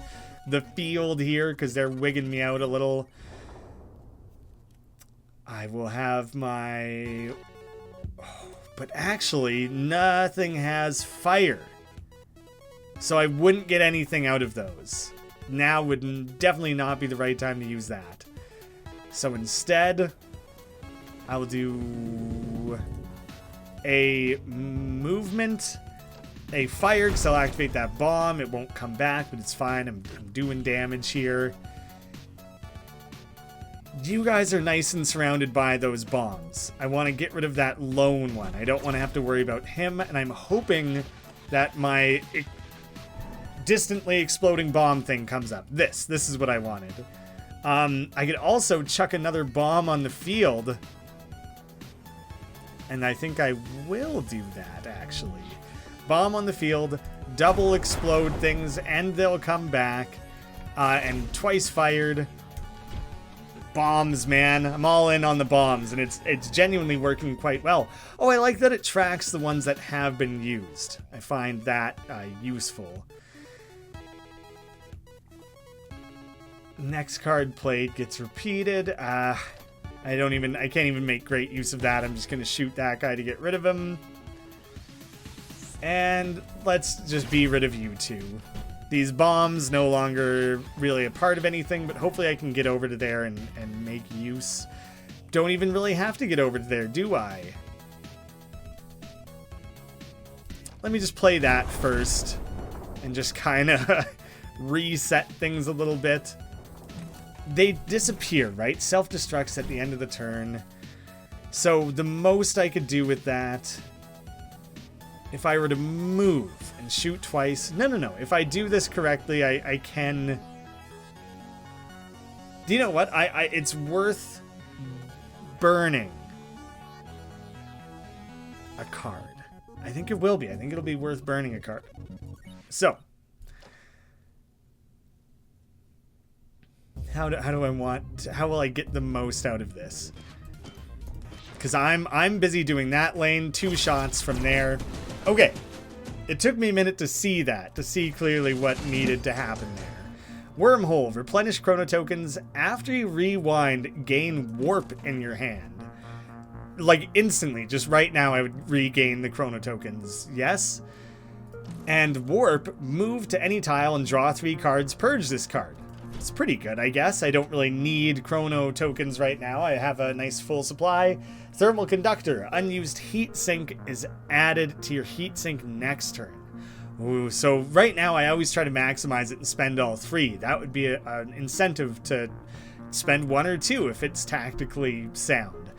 the field here, because they're wigging me out a little. I will have my... Oh, but actually, nothing has fire. So I wouldn't get anything out of those. Now would definitely not be the right time to use that. So instead, I will do a movement, a fire, because I'll activate that bomb. It won't come back, but it's fine. I'm doing damage here. You guys are nice and surrounded by those bombs. I want to get rid of that lone one. I don't want to have to worry about him, and I'm hoping that my distantly exploding bomb thing comes up. This is what I wanted. I could also chuck another bomb on the field, and I think I will do that, actually. Bomb on the field, double explode things, and they'll come back, and twice fired. Bombs, man. I'm all in on the bombs, and it's genuinely working quite well. Oh, I like that it tracks the ones that have been used. I find that useful. Next card played gets repeated. I can't even make great use of that. I'm just gonna shoot that guy to get rid of him. And let's just be rid of you two. These bombs no longer really a part of anything, but hopefully I can get over to there and make use. Don't even really have to get over to there, do I? Let me just play that first and just kind of reset things a little bit. They disappear, right? Self-destructs at the end of the turn. So the most I could do with that, if I were to move and shoot twice... No. If I do this correctly, I can... Do you know what? It's worth burning a card. I think it will be. I think it'll be worth burning a card. So... How will I get the most out of this? Because I'm busy doing that lane, 2 shots from there. Okay, it took me a minute to see that, to see clearly what needed to happen there. Wormhole, replenish chrono tokens after you rewind, gain warp in your hand. Like instantly, just right now I would regain the chrono tokens, yes? And warp, move to any tile and draw 3 cards, purge this card. It's pretty good, I guess. I don't really need chrono tokens right now. I have a nice full supply. Thermal conductor. Unused heat sink is added to your heat sink next turn. Ooh, so right now I always try to maximize it and spend all 3. That would be an incentive to spend 1 or 2 if it's tactically sound.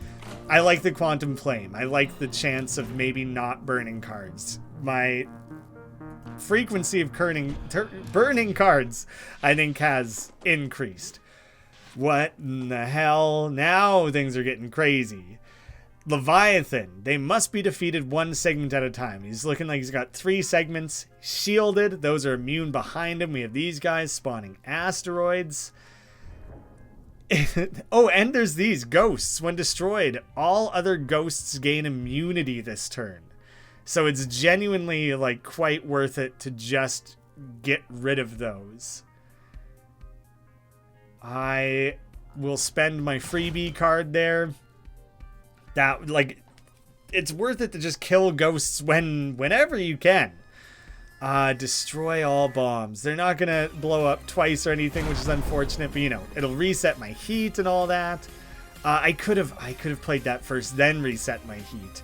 I like the quantum flame. I like the chance of maybe not burning cards. My frequency of burning cards, I think, has increased. What in the hell? Now things are getting crazy. Leviathan. They must be defeated 1 segment at a time. He's looking like he's got 3 segments. Shielded. Those are immune behind him. We have these guys spawning asteroids. Oh, and there's these ghosts. When destroyed, all other ghosts gain immunity this turn. So it's genuinely, like, quite worth it to just get rid of those. I will spend my freebie card there. That, like, it's worth it to just kill ghosts whenever you can. Destroy all bombs. They're not gonna blow up twice or anything, which is unfortunate, but, you know, it'll reset my heat and all that. I could have played that first, then reset my heat.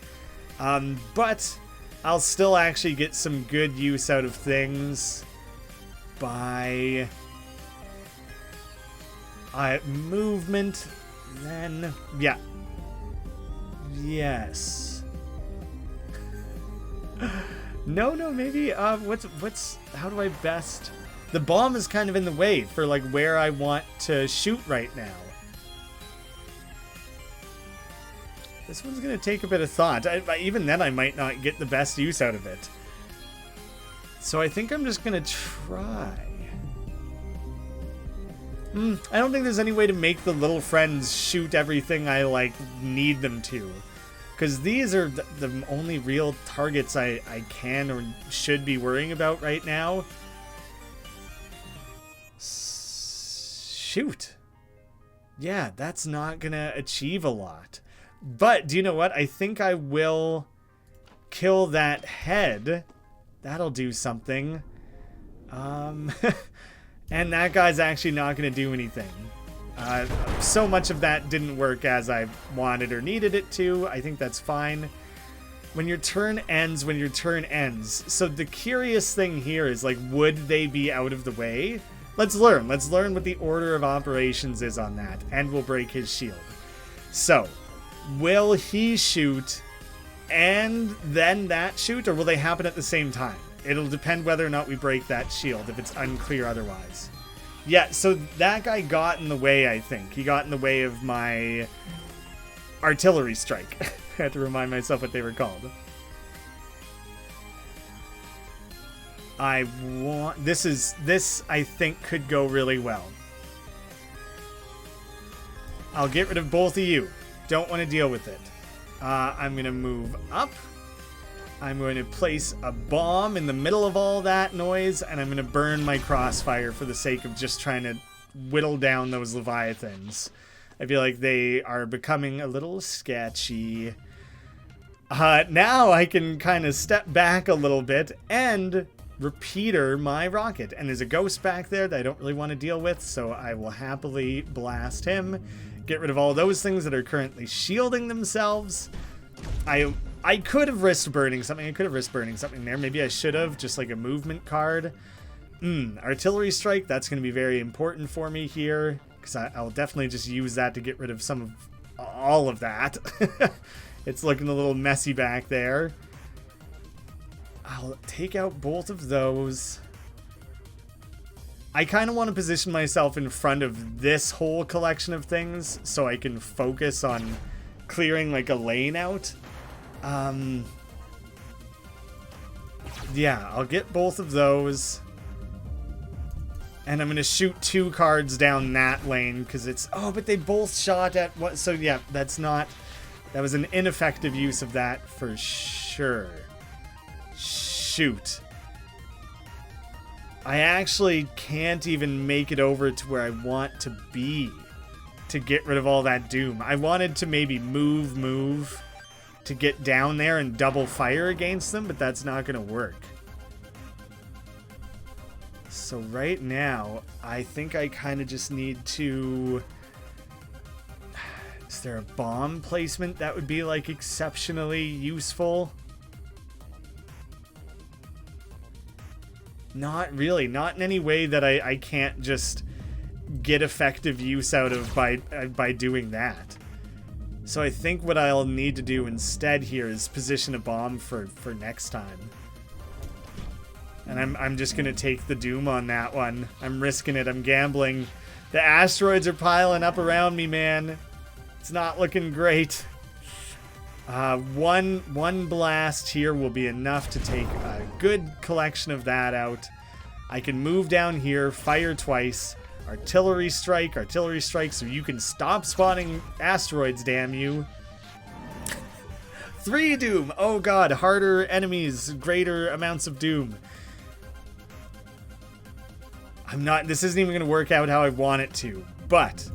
But I'll still actually get some good use out of things by movement, then, yeah. Yes. No, maybe, how do I best... The bomb is kind of in the way for, like, where I want to shoot right now. This one's gonna take a bit of thought. Even then, I might not get the best use out of it. So I think I'm just gonna try. I don't think there's any way to make the little friends shoot everything I, like, need them to. Because these are the only real targets I can or should be worrying about right now. Shoot. Yeah, that's not gonna achieve a lot. But do you know what? I think I will kill that head. That'll do something. And that guy's actually not gonna do anything. So much of that didn't work as I wanted or needed it to. I think that's fine. When your turn ends, So the curious thing here is, like, would they be out of the way? Let's learn. Let's learn what the order of operations is on that, and we'll break his shield. So, will he shoot and then that shoot, or will they happen at the same time? It'll depend whether or not we break that shield, if it's unclear otherwise. Yeah, so that guy got in the way, I think. He got in the way of my artillery strike. I had to remind myself what they were called. This I think could go really well. I'll get rid of both of you. Don't want to deal with it. I'm going to move up. I'm going to place a bomb in the middle of all that noise, and I'm going to burn my crossfire for the sake of just trying to whittle down those leviathans. I feel like they are becoming a little sketchy. Now I can kind of step back a little bit and repeater my rocket. And there's a ghost back there that I don't really want to deal with, so I will happily blast him. Get rid of all those things that are currently shielding themselves. I could have risked burning something. I could have risked burning something there. Maybe I should have, just like a movement card. Artillery strike, that's going to be very important for me here, because I'll definitely just use that to get rid of all of that. It's looking a little messy back there. I'll take out both of those. I kind of want to position myself in front of this whole collection of things so I can focus on clearing like a lane out. Yeah, I'll get both of those. And I'm going to shoot 2 cards down that lane because it's... Oh, but they both shot at what? So yeah, that was an ineffective use of that for sure. Shoot. I actually can't even make it over to where I want to be to get rid of all that doom. I wanted to maybe move to get down there and double fire against them, but that's not going to work. So right now, I think I kind of just need to... Is there a bomb placement that would be, like, exceptionally useful? Not really. Not in any way that I can't just get effective use out of by doing that. So I think what I'll need to do instead here is position a bomb for next time. And I'm just going to take the doom on that one. I'm risking it. I'm gambling. The asteroids are piling up around me, man. It's not looking great. One blast here will be enough to take a good collection of that out. I can move down here, fire twice. Artillery strike, so you can stop spawning asteroids, damn you. 3 doom. Oh god, harder enemies, greater amounts of doom. This isn't even going to work out how I want it to, but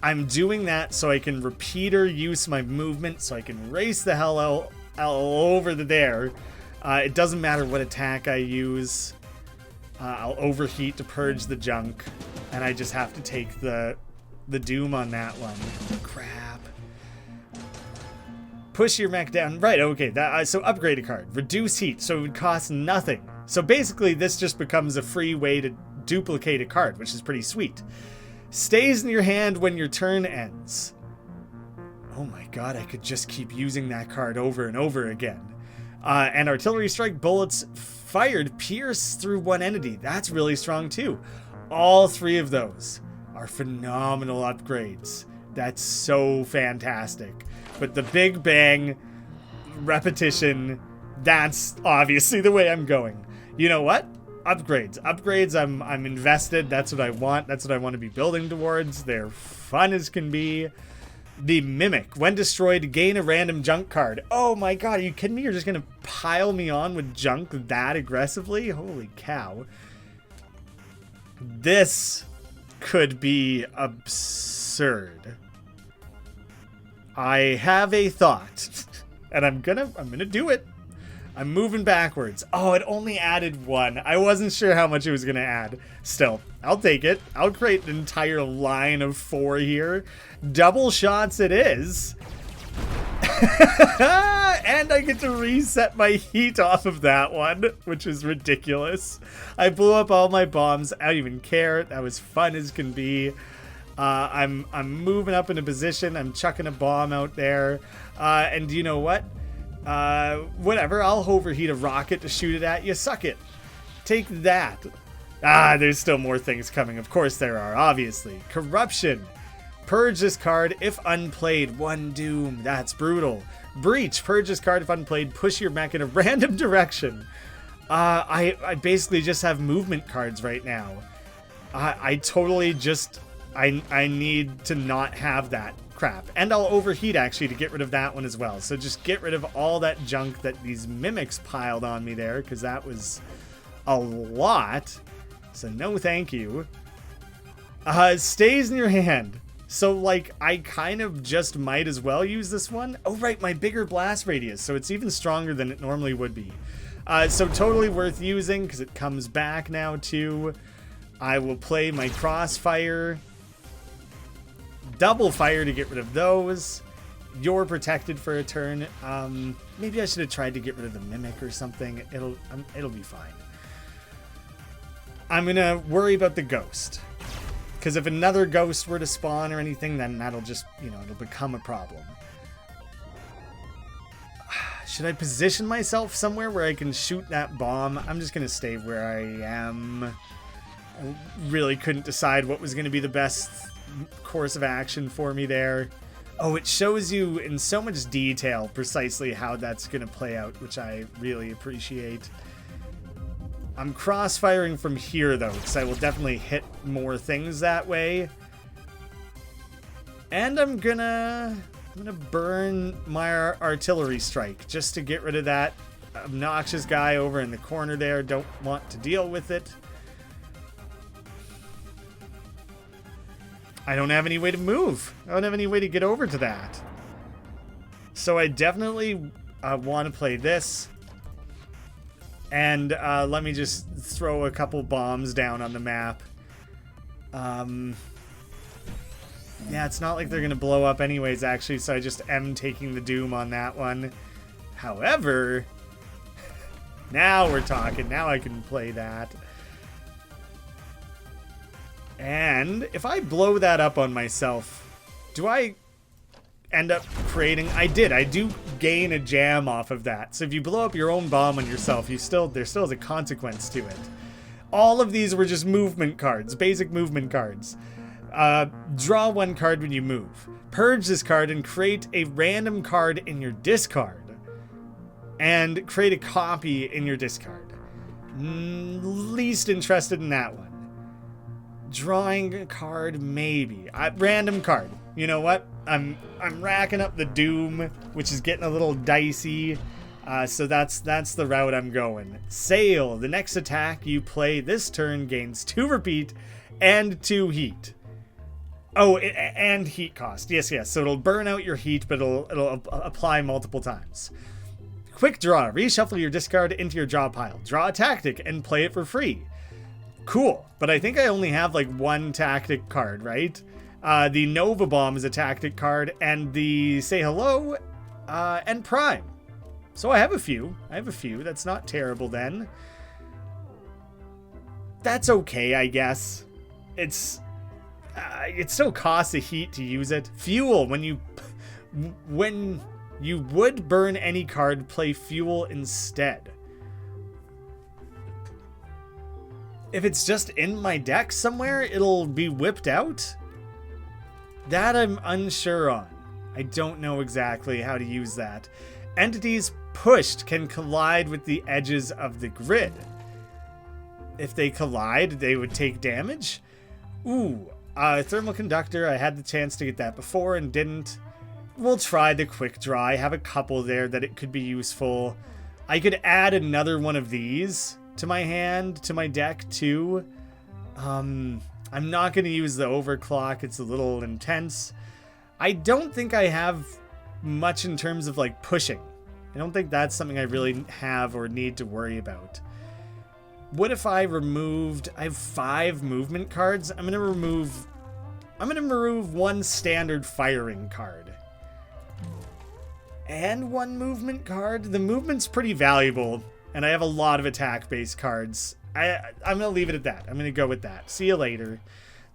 I'm doing that so I can repeater use my movement, so I can race the hell out over there. It doesn't matter what attack I use. I'll overheat to purge the junk, and I just have to take the doom on that one. Crap. Push your mech down. Right, okay. So upgrade a card. Reduce heat, so it would cost nothing. So basically, this just becomes a free way to duplicate a card, which is pretty sweet. Stays in your hand when your turn ends. Oh my god, I could just keep using that card over and over again. And artillery strike bullets fired pierce through one entity. That's really strong too. All 3 of those are phenomenal upgrades. That's so fantastic. But the big bang repetition, that's obviously the way I'm going. You know what? Upgrades. I'm invested. That's what I want. That's what I want to be building towards. They're fun as can be. The Mimic. When destroyed, gain a random junk card. Oh my god, are you kidding me? You're just going to pile me on with junk that aggressively? Holy cow. This could be absurd. I have a thought, and I'm gonna do it. I'm moving backwards. Oh, it only added 1. I wasn't sure how much it was gonna add. Still, I'll take it. I'll create an entire line of 4 here. Double shots it is. And I get to reset my heat off of that one, which is ridiculous. I blew up all my bombs. I don't even care. That was fun as can be. I'm moving up into position. I'm chucking a bomb out there. And you know what? Whatever. I'll overheat a rocket to shoot it at you. Suck it. Take that. There's still more things coming. Of course there are, obviously. Corruption. Purge this card if unplayed. 1 doom. That's brutal. Breach. Purge this card if unplayed. Push your mech in a random direction. I basically just have movement cards right now. I totally just... I need to not have that crap. And I'll overheat, actually, to get rid of that one as well. So just get rid of all that junk that these mimics piled on me there, because that was a lot. So no thank you. Stays in your hand. So, like, I kind of just might as well use this one. Oh, right, my bigger blast radius, so it's even stronger than it normally would be. So totally worth using, because it comes back now, too. I will play my crossfire. Double fire to get rid of those. You're protected for a turn. Maybe I should have tried to get rid of the mimic or something. It'll be fine. I'm gonna worry about the ghost. Because if another ghost were to spawn or anything, then that'll just, it'll become a problem. Should I position myself somewhere where I can shoot that bomb? I'm just going to stay where I am. I really couldn't decide what was going to be the best course of action for me there. Oh, it shows you in so much detail precisely how that's going to play out, which I really appreciate. I'm crossfiring from here, though, because I will definitely hit more things that way. And I'm gonna burn my artillery strike just to get rid of that obnoxious guy over in the corner there. Don't want to deal with it. I don't have any way to move. I don't have any way to get over to that. So I definitely want to play this. And let me just throw a couple bombs down on the map. Yeah, it's not like they're going to blow up anyways, actually, so I just am taking the doom on that one. However, now we're talking. Now I can play that. And if I blow that up on myself, do I end up creating... I do gain a jam off of that. So if you blow up your own bomb on yourself, there still is a consequence to it. All of these were just movement cards, basic movement cards. Draw 1 card when you move. Purge this card and create a random card in your discard. And create a copy in your discard. Least interested in that one. Drawing a card, maybe. Random card. You know what? I'm racking up the doom, which is getting a little dicey. So that's the route I'm going. Sail. The next attack you play this turn gains 2 repeat and 2 heat. Oh, and heat cost. Yes. So it'll burn out your heat, but it'll apply multiple times. Quick draw. Reshuffle your discard into your draw pile. Draw a tactic and play it for free. Cool. But I think I only have like 1 tactic card, right? The Nova Bomb is a tactic card, and the Say Hello and Prime. So I have a few. That's not terrible then. That's okay, I guess. It still costs a heat to use it. Fuel. When you would burn any card, play fuel instead. If it's just in my deck somewhere, it'll be whipped out? That I'm unsure on. I don't know exactly how to use that. Entities pushed can collide with the edges of the grid. If they collide, they would take damage? Ooh, Thermal Conductor. I had the chance to get that before and didn't. We'll try the Quick Draw. I have a couple there that it could be useful. I could add another one of these to my hand, to my deck, too. I'm not going to use the overclock. It's a little intense. I don't think I have much in terms of like pushing. I don't think that's something I really have or need to worry about. What if I removed... I have 5 movement cards. I'm going to remove 1 standard firing card. And 1 movement card. The movement's pretty valuable, and I have a lot of attack-based cards. I'm going to leave it at that. I'm going to go with that. See you later.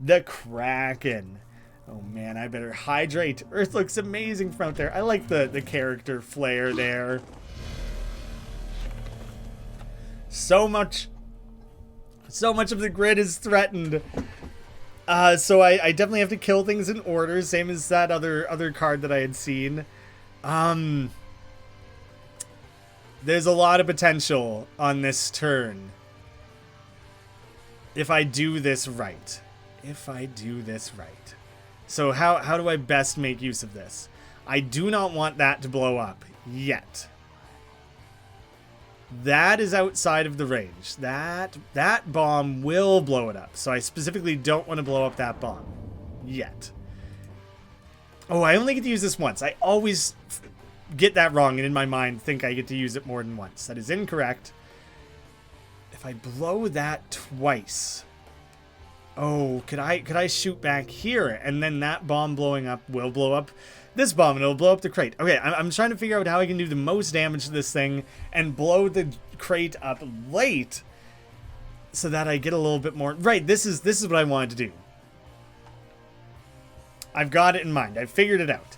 The Kraken. Oh man, I better hydrate. Earth looks amazing from out there. I like the character flair there. So much of the grid is threatened. So I definitely have to kill things in order, same as that other card that I had seen. There's a lot of potential on this turn. If I do this right. So how do I best make use of this? I do not want that to blow up yet. That is outside of the range. That bomb will blow it up. So I specifically don't want to blow up that bomb yet. Oh, I only get to use this once. I always get that wrong and in my mind think I get to use it more than once. That is incorrect. If I blow that twice... Oh, could I shoot back here? And then that bomb blowing up will blow up this bomb and it'll blow up the crate. Okay, I'm trying to figure out how I can do the most damage to this thing and blow the crate up late so that I get a little bit more... Right, this is what I wanted to do. I've got it in mind. I figured it out.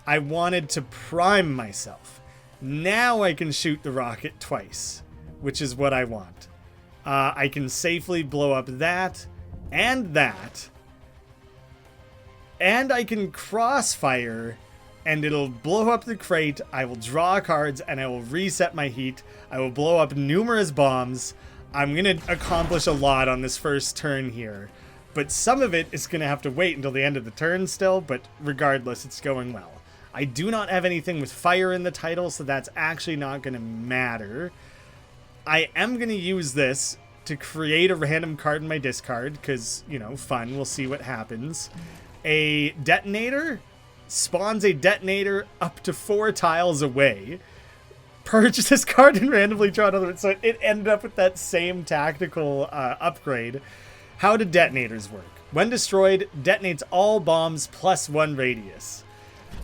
I wanted to prime myself. Now I can shoot the rocket twice, which is what I want. I can safely blow up that... and that, and I can crossfire, and it'll blow up the crate. I will draw cards, and I will reset my heat. I will blow up numerous bombs. I'm gonna accomplish a lot on this first turn here, but some of it is gonna have to wait until the end of the turn still, but regardless, it's going well. I do not have anything with fire in the title, so that's actually not gonna matter. I am gonna use this to create a random card in my discard, because, you know, fun, we'll see what happens. A detonator spawns a detonator up to 4 tiles away. Purge this card and randomly draw another one. So it ended up with that same tactical upgrade. How do detonators work? When destroyed, detonates all bombs plus 1 radius.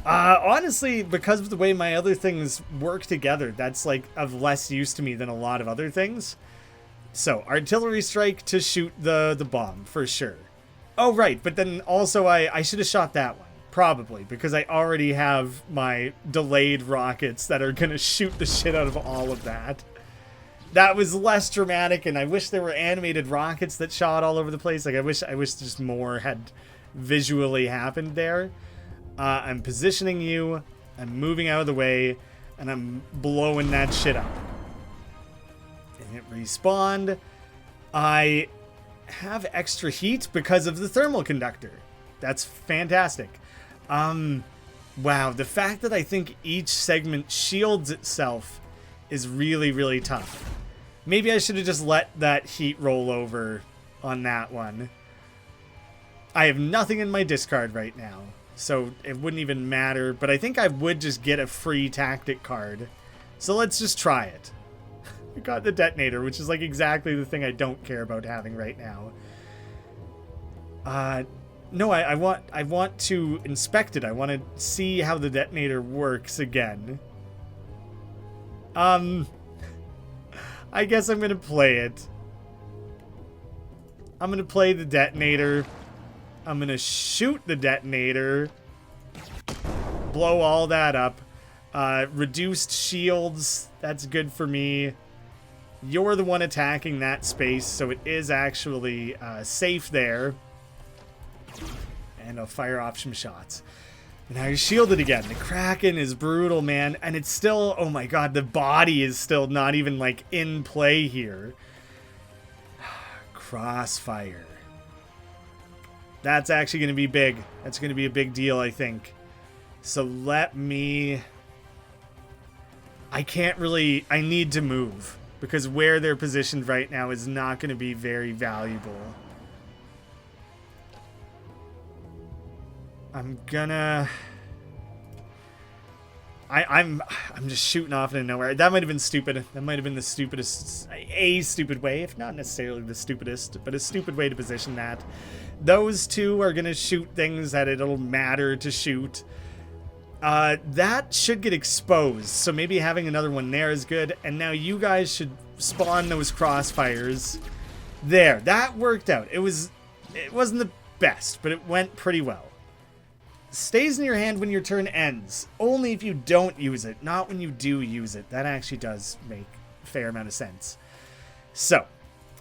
Honestly, because of the way my other things work together, that's like of less use to me than a lot of other things. So, artillery strike to shoot the bomb, for sure. Oh, right, but then also I should have shot that one. Probably, because I already have my delayed rockets that are going to shoot the shit out of all of that. That was less dramatic, and I wish there were animated rockets that shot all over the place. Like, I wish just more had visually happened there. I'm positioning you, I'm moving out of the way, and I'm blowing that shit up. It respawned. I have extra heat because of the thermal conductor. That's fantastic. Wow, the fact that I think each segment shields itself is really, really tough. Maybe I should have just let that heat roll over on that one. I have nothing in my discard right now, so it wouldn't even matter, but I think I would just get a free tactic card. So let's just try it. I got the detonator, which is like exactly the thing I don't care about having right now. No, I want to inspect it. I want to see how the detonator works again. I guess I'm gonna play it. I'm gonna play the detonator. I'm gonna shoot the detonator. Blow all that up. Reduced shields. That's good for me. You're the one attacking that space, so it is actually safe there. And I'll fire off some shots. Now you're shielded again. The Kraken is brutal, man. And it's still, oh my god, the body is still not even, like, in play here. Crossfire. That's actually going to be big. That's going to be a big deal, I think. So let me... I can't really... I need to move. Because where they're positioned right now is not going to be very valuable. I'm gonna... I'm just shooting off into nowhere. That might have been stupid. That might have been the stupidest, a stupid way, if not necessarily the stupidest, but a stupid way to position that. Those two are gonna shoot things that it'll matter to shoot. That should get exposed, so maybe having another one there is good. And now you guys should spawn those crossfires. There, that worked out. It wasn't the best, but it went pretty well. Stays in your hand when your turn ends. Only if you don't use it, not when you do use it. That actually does make a fair amount of sense. So,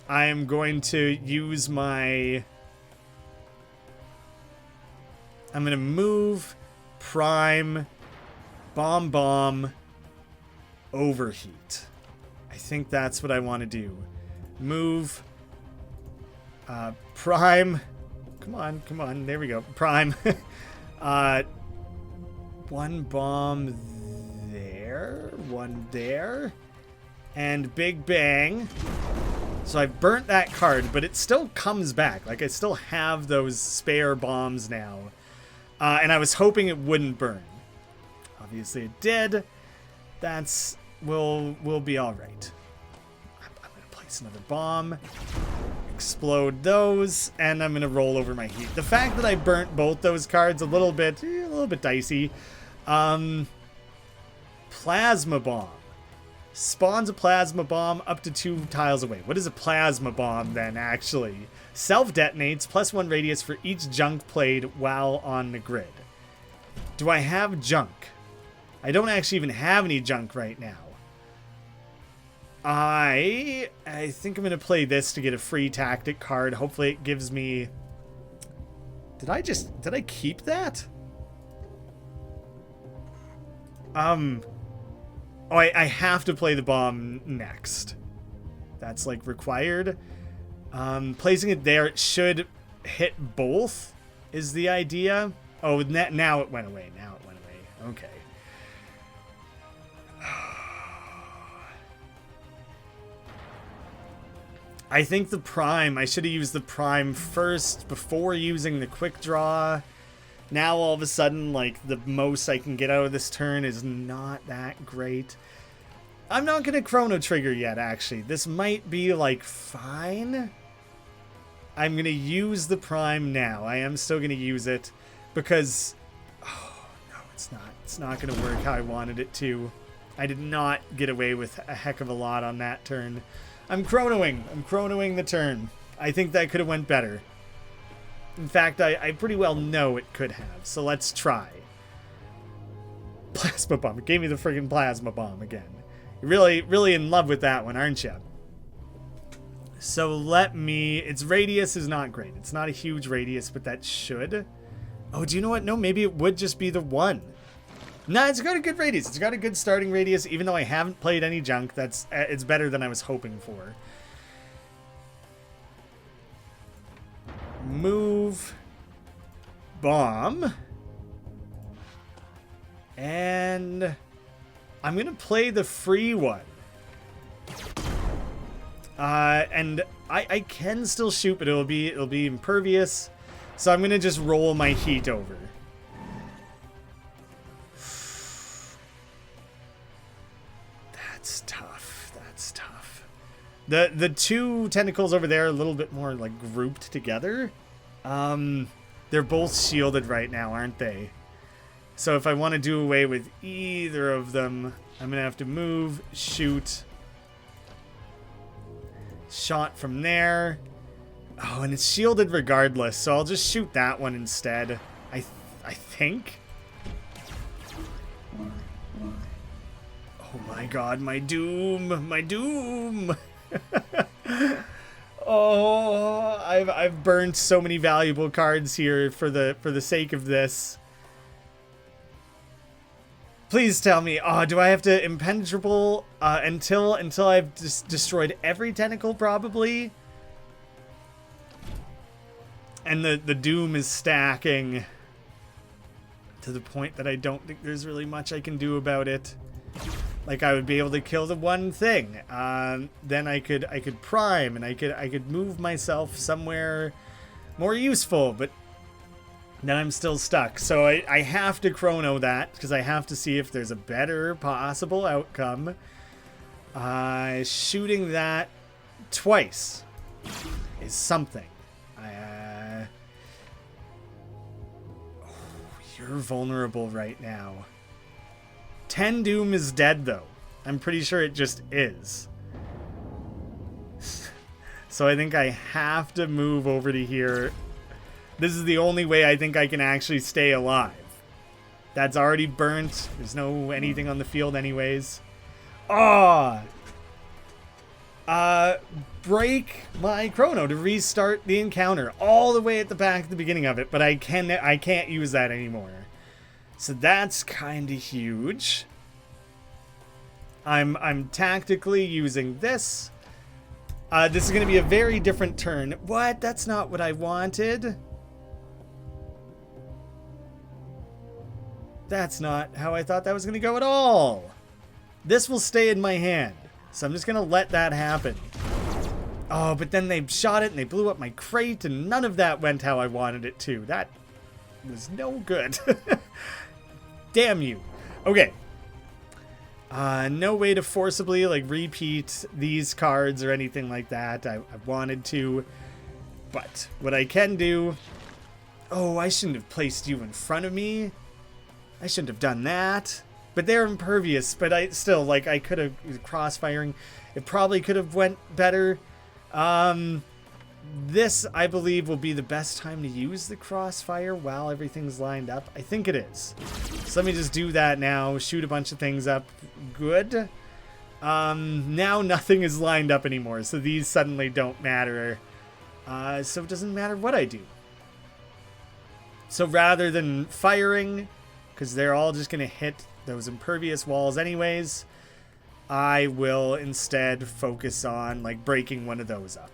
I am going to use my... I'm going to move, prime, bomb, overheat. I think that's what I want to do. Move, prime. Come on. There we go. Prime. One bomb there, one there, and big bang. So I burnt that card, but it still comes back. Like, I still have those spare bombs now. And I was hoping it wouldn't burn. Obviously it did. We'll be all right. I'm gonna place another bomb. Explode those, and I'm gonna roll over my heat. The fact that I burnt both those cards a little bit dicey. Plasma bomb spawns a plasma bomb up to 2 tiles away. What is a plasma bomb then? Actually, self detonates +1 radius for each junk played while on the grid. Do I have junk? I don't actually even have any junk right now. I think I'm going to play this to get a free tactic card. Hopefully it gives me... Did I keep that? Oh, I have to play the bomb next. That's like required. Placing it there, it should hit both is the idea. Oh, now it went away. Okay. I think the prime, I should have used the prime first before using the quick draw. Now all of a sudden, like, the most I can get out of this turn is not that great. I'm not going to chrono trigger yet, actually. This might be, like, fine. I'm going to use the prime now. I am still going to use it because... Oh, no, it's not. It's not going to work how I wanted it to. I did not get away with a heck of a lot on that turn. I'm chronoing the turn. I think that could have went better. In fact, I pretty well know it could have. So let's try. Plasma bomb. It gave me the friggin' plasma bomb again. You're really in love with that one, aren't you? So its radius is not great. It's not a huge radius, but that should. Oh, do you know what? No, maybe it would just be the 1. Nah, it's got a good radius. It's got a good starting radius, even though I haven't played any junk. It's better than I was hoping for. Move. Bomb. And I'm going to play the free one. And I can still shoot, but it'll be impervious. So I'm going to just roll my heat over. That's tough. The 2 tentacles over there are a little bit more like grouped together. They're both shielded right now, aren't they? So if I want to do away with either of them, I'm going to have to move, shoot. Shot from there. Oh, and it's shielded regardless, so I'll just shoot that one instead. I think. Oh my god, my doom. Oh, I've burned so many valuable cards here for the sake of this. Please tell me. Oh, do I have to impenetrable until I've destroyed every tentacle probably? And the doom is stacking to the point that I don't think there's really much I can do about it. Like, I would be able to kill the one thing. Then I could prime, and I could move myself somewhere more useful. But then I'm still stuck. So I have to chrono that because I have to see if there's a better possible outcome. Shooting that twice is something. You're vulnerable right now. 10 Doom is dead, though. I'm pretty sure it just is. So I think I have to move over to here. This is the only way I think I can actually stay alive. That's already burnt. There's no anything on the field anyways. Oh! Break my chrono to restart the encounter all the way at the back at the beginning of it, but I can't use that anymore. So that's kind of huge. I'm tactically using this. This is going to be a very different turn. What? That's not what I wanted. That's not how I thought that was going to go at all. This will stay in my hand. So I'm just going to let that happen. Oh, but then they shot it and they blew up my crate and none of that went how I wanted it to. That was no good. Damn you. Okay. No way to forcibly like repeat these cards or anything like that. I wanted to. But what I can do... Oh, I shouldn't have placed you in front of me. I shouldn't have done that. But they're impervious, but I still, like, I could have crossfiring. It probably could have went better. This, I believe, will be the best time to use the crossfire while everything's lined up. I think it is. So let me just do that now. Shoot a bunch of things up. Good. Now nothing is lined up anymore, so these suddenly don't matter. So it doesn't matter what I do. So rather than firing, because they're all just going to hit those impervious walls anyways, I will instead focus on like breaking one of those up.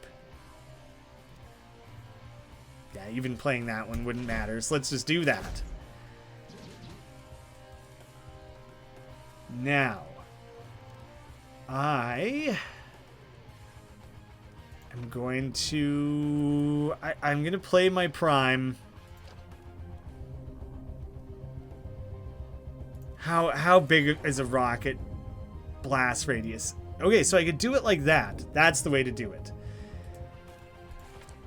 Yeah, even playing that one wouldn't matter, so let's just do that. Now, I'm going to... I'm going to play my Prime. How big is a rocket blast radius? Okay, so I could do it like that. That's the way to do it.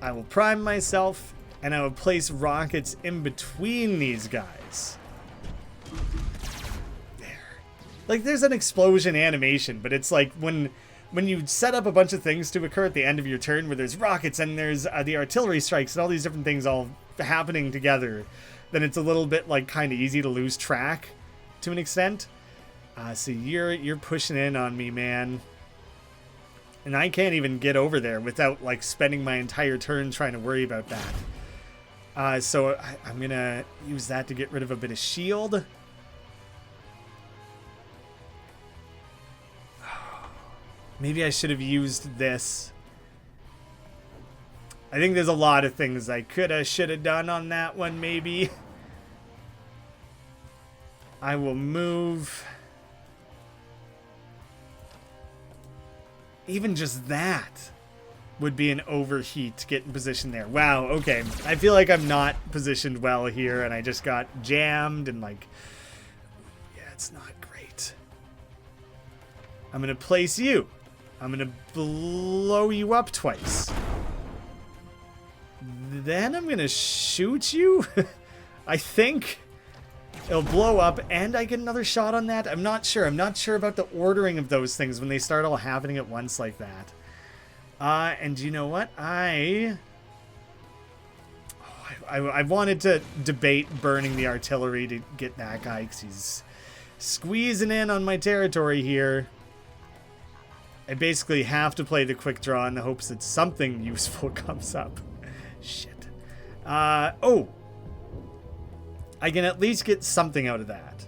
I will prime myself, and I will place rockets in between these guys. There. Like, there's an explosion animation, but it's like when you set up a bunch of things to occur at the end of your turn where there's rockets and there's the artillery strikes and all these different things all happening together, then it's a little bit, like, kind of easy to lose track. To an extent. So you're pushing in on me, man. And I can't even get over there without like spending my entire turn trying to worry about that. So I'm gonna use that to get rid of a bit of shield. Maybe I should have used this. I think there's a lot of things I coulda, shoulda done on that one, maybe. I will move. Even just that would be an overheat to get in position there. Wow, okay. I feel like I'm not positioned well here, and I just got jammed, and like... Yeah, it's not great. I'm going to place you. I'm going to blow you up twice. Then I'm going to shoot you, I think. It'll blow up, and I get another shot on that? I'm not sure. I'm not sure about the ordering of those things when they start all happening at once like that. And you know what? I wanted to debate burning the artillery to get that guy, because he's squeezing in on my territory here. I basically have to play the quick draw in the hopes that something useful comes up. Shit. Oh! I can at least get something out of that.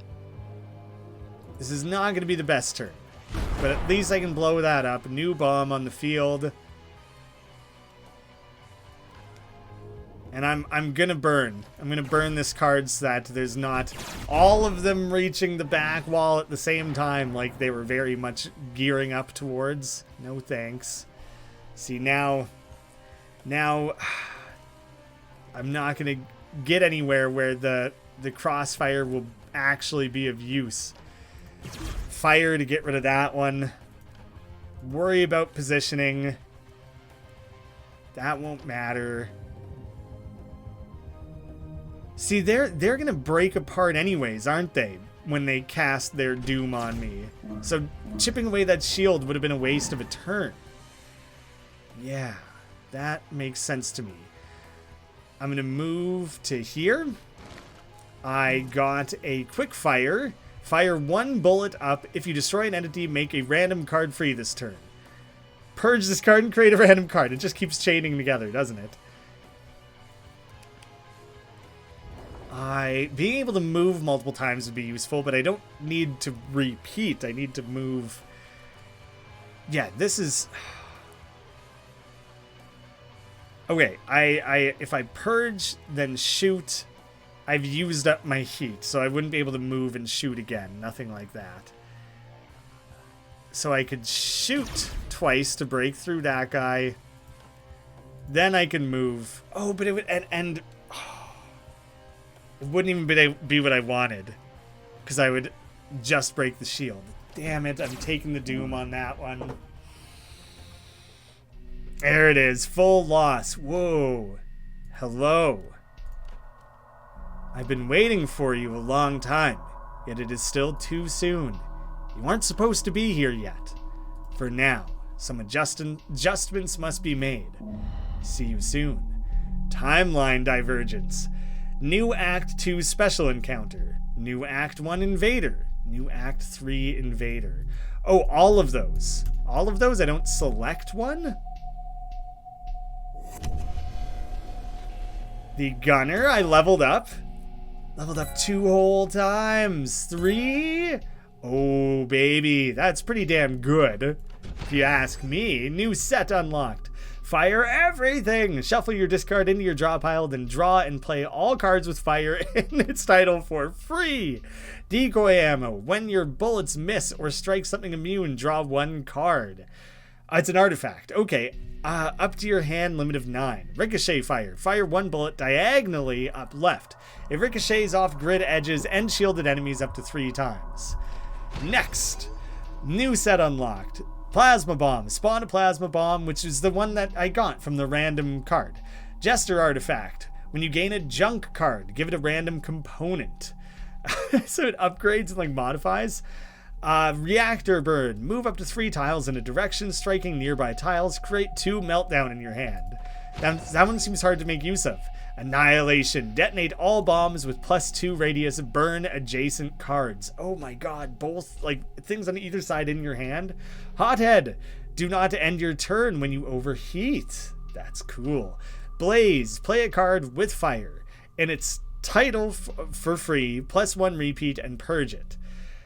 This is not going to be the best turn. But at least I can blow that up. New bomb on the field. And I'm going to burn. I'm going to burn this card so that there's not all of them reaching the back wall at the same time like they were very much gearing up towards. No thanks. See, now I'm not going to get anywhere where the crossfire will actually be of use. Fire to get rid of that one. Worry about positioning. That won't matter. See, they're gonna break apart anyways, aren't they? When they cast their doom on me. So chipping away that shield would have been a waste of a turn. Yeah, that makes sense to me. I'm gonna move to here. I got a quick fire. Fire 1 bullet up. If you destroy an entity, make a random card free this turn. Purge this card and create a random card. It just keeps chaining together, doesn't it? Being able to move multiple times would be useful, but I don't need to repeat. I need to move. Yeah, this is... Okay, if I purge, then shoot, I've used up my heat, so I wouldn't be able to move and shoot again. Nothing like that. So I could shoot twice to break through that guy. Then I can move. Oh, but it would... And it wouldn't even be what I wanted, because I would just break the shield. Damn it, I'm taking the doom on that one. There it is, full loss. Whoa. Hello. I've been waiting for you a long time, yet it is still too soon. You aren't supposed to be here yet. For now, some adjustments must be made. See you soon. Timeline divergence. New Act 2 special encounter. New Act 1 invader. New Act 3 invader. Oh, all of those. All of those? I don't select one? The gunner, I leveled up. Leveled up 2 whole times. 3? Oh, baby. That's pretty damn good. If you ask me. New set unlocked. Fire everything! Shuffle your discard into your draw pile, then draw and play all cards with fire in its title for free! Decoy ammo. When your bullets miss or strike something immune, draw 1 card. It's an artifact. Okay. Up to your hand, limit of 9. Ricochet fire. Fire 1 bullet diagonally up left. It ricochets off grid edges and shielded enemies up to 3 times. Next! New set unlocked. Plasma Bomb. Spawn a Plasma Bomb, which is the one that I got from the random card. Jester Artifact. When you gain a junk card, give it a random component. So it upgrades and like modifies. Reactor Bird. Move up to 3 tiles in a direction, striking nearby tiles. Create 2 Meltdown in your hand. That one seems hard to make use of. Annihilation. Detonate all bombs with +2 radius. Burn adjacent cards. Oh my god, both like things on either side in your hand. Hothead. Do not end your turn when you overheat. That's cool. Blaze. Play a card with fire. In its title for free, +1 repeat and purge it.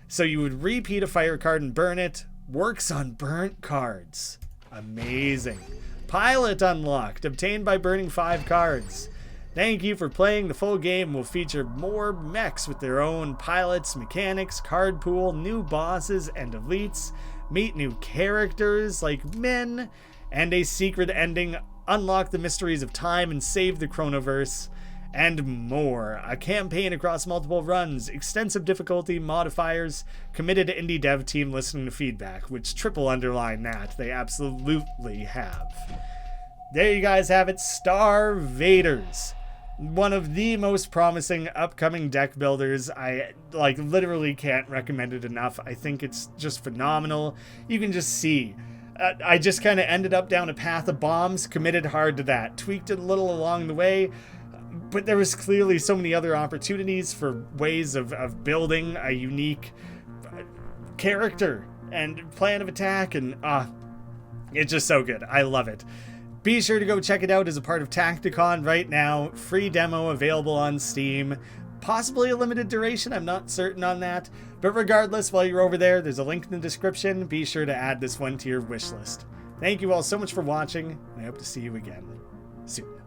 So you would repeat a fire card and burn it. Works on burnt cards. Amazing. Pilot unlocked. Obtained by burning 5 cards. Thank you for playing. The full game will feature more mechs with their own pilots, mechanics, card pool, new bosses and elites, meet new characters like men, and a secret ending, unlock the mysteries of time and save the Chronoverse, and more. A campaign across multiple runs, extensive difficulty, modifiers, committed indie dev team listening to feedback, which triple underline that. They absolutely have. There you guys have it, Star Vaders. One of the most promising upcoming deck builders. I like literally can't recommend it enough. I think it's just phenomenal. You can just see. I just kind of ended up down a path of bombs, committed hard to that, tweaked it a little along the way, but there was clearly so many other opportunities for ways of building a unique character and plan of attack, and it's just so good. I love it. Be sure to go check it out as a part of Tacticon right now. Free demo available on Steam. Possibly a limited duration, I'm not certain on that. But regardless, while you're over there, there's a link in the description. Be sure to add this one to your wish list. Thank you all so much for watching, and I hope to see you again soon.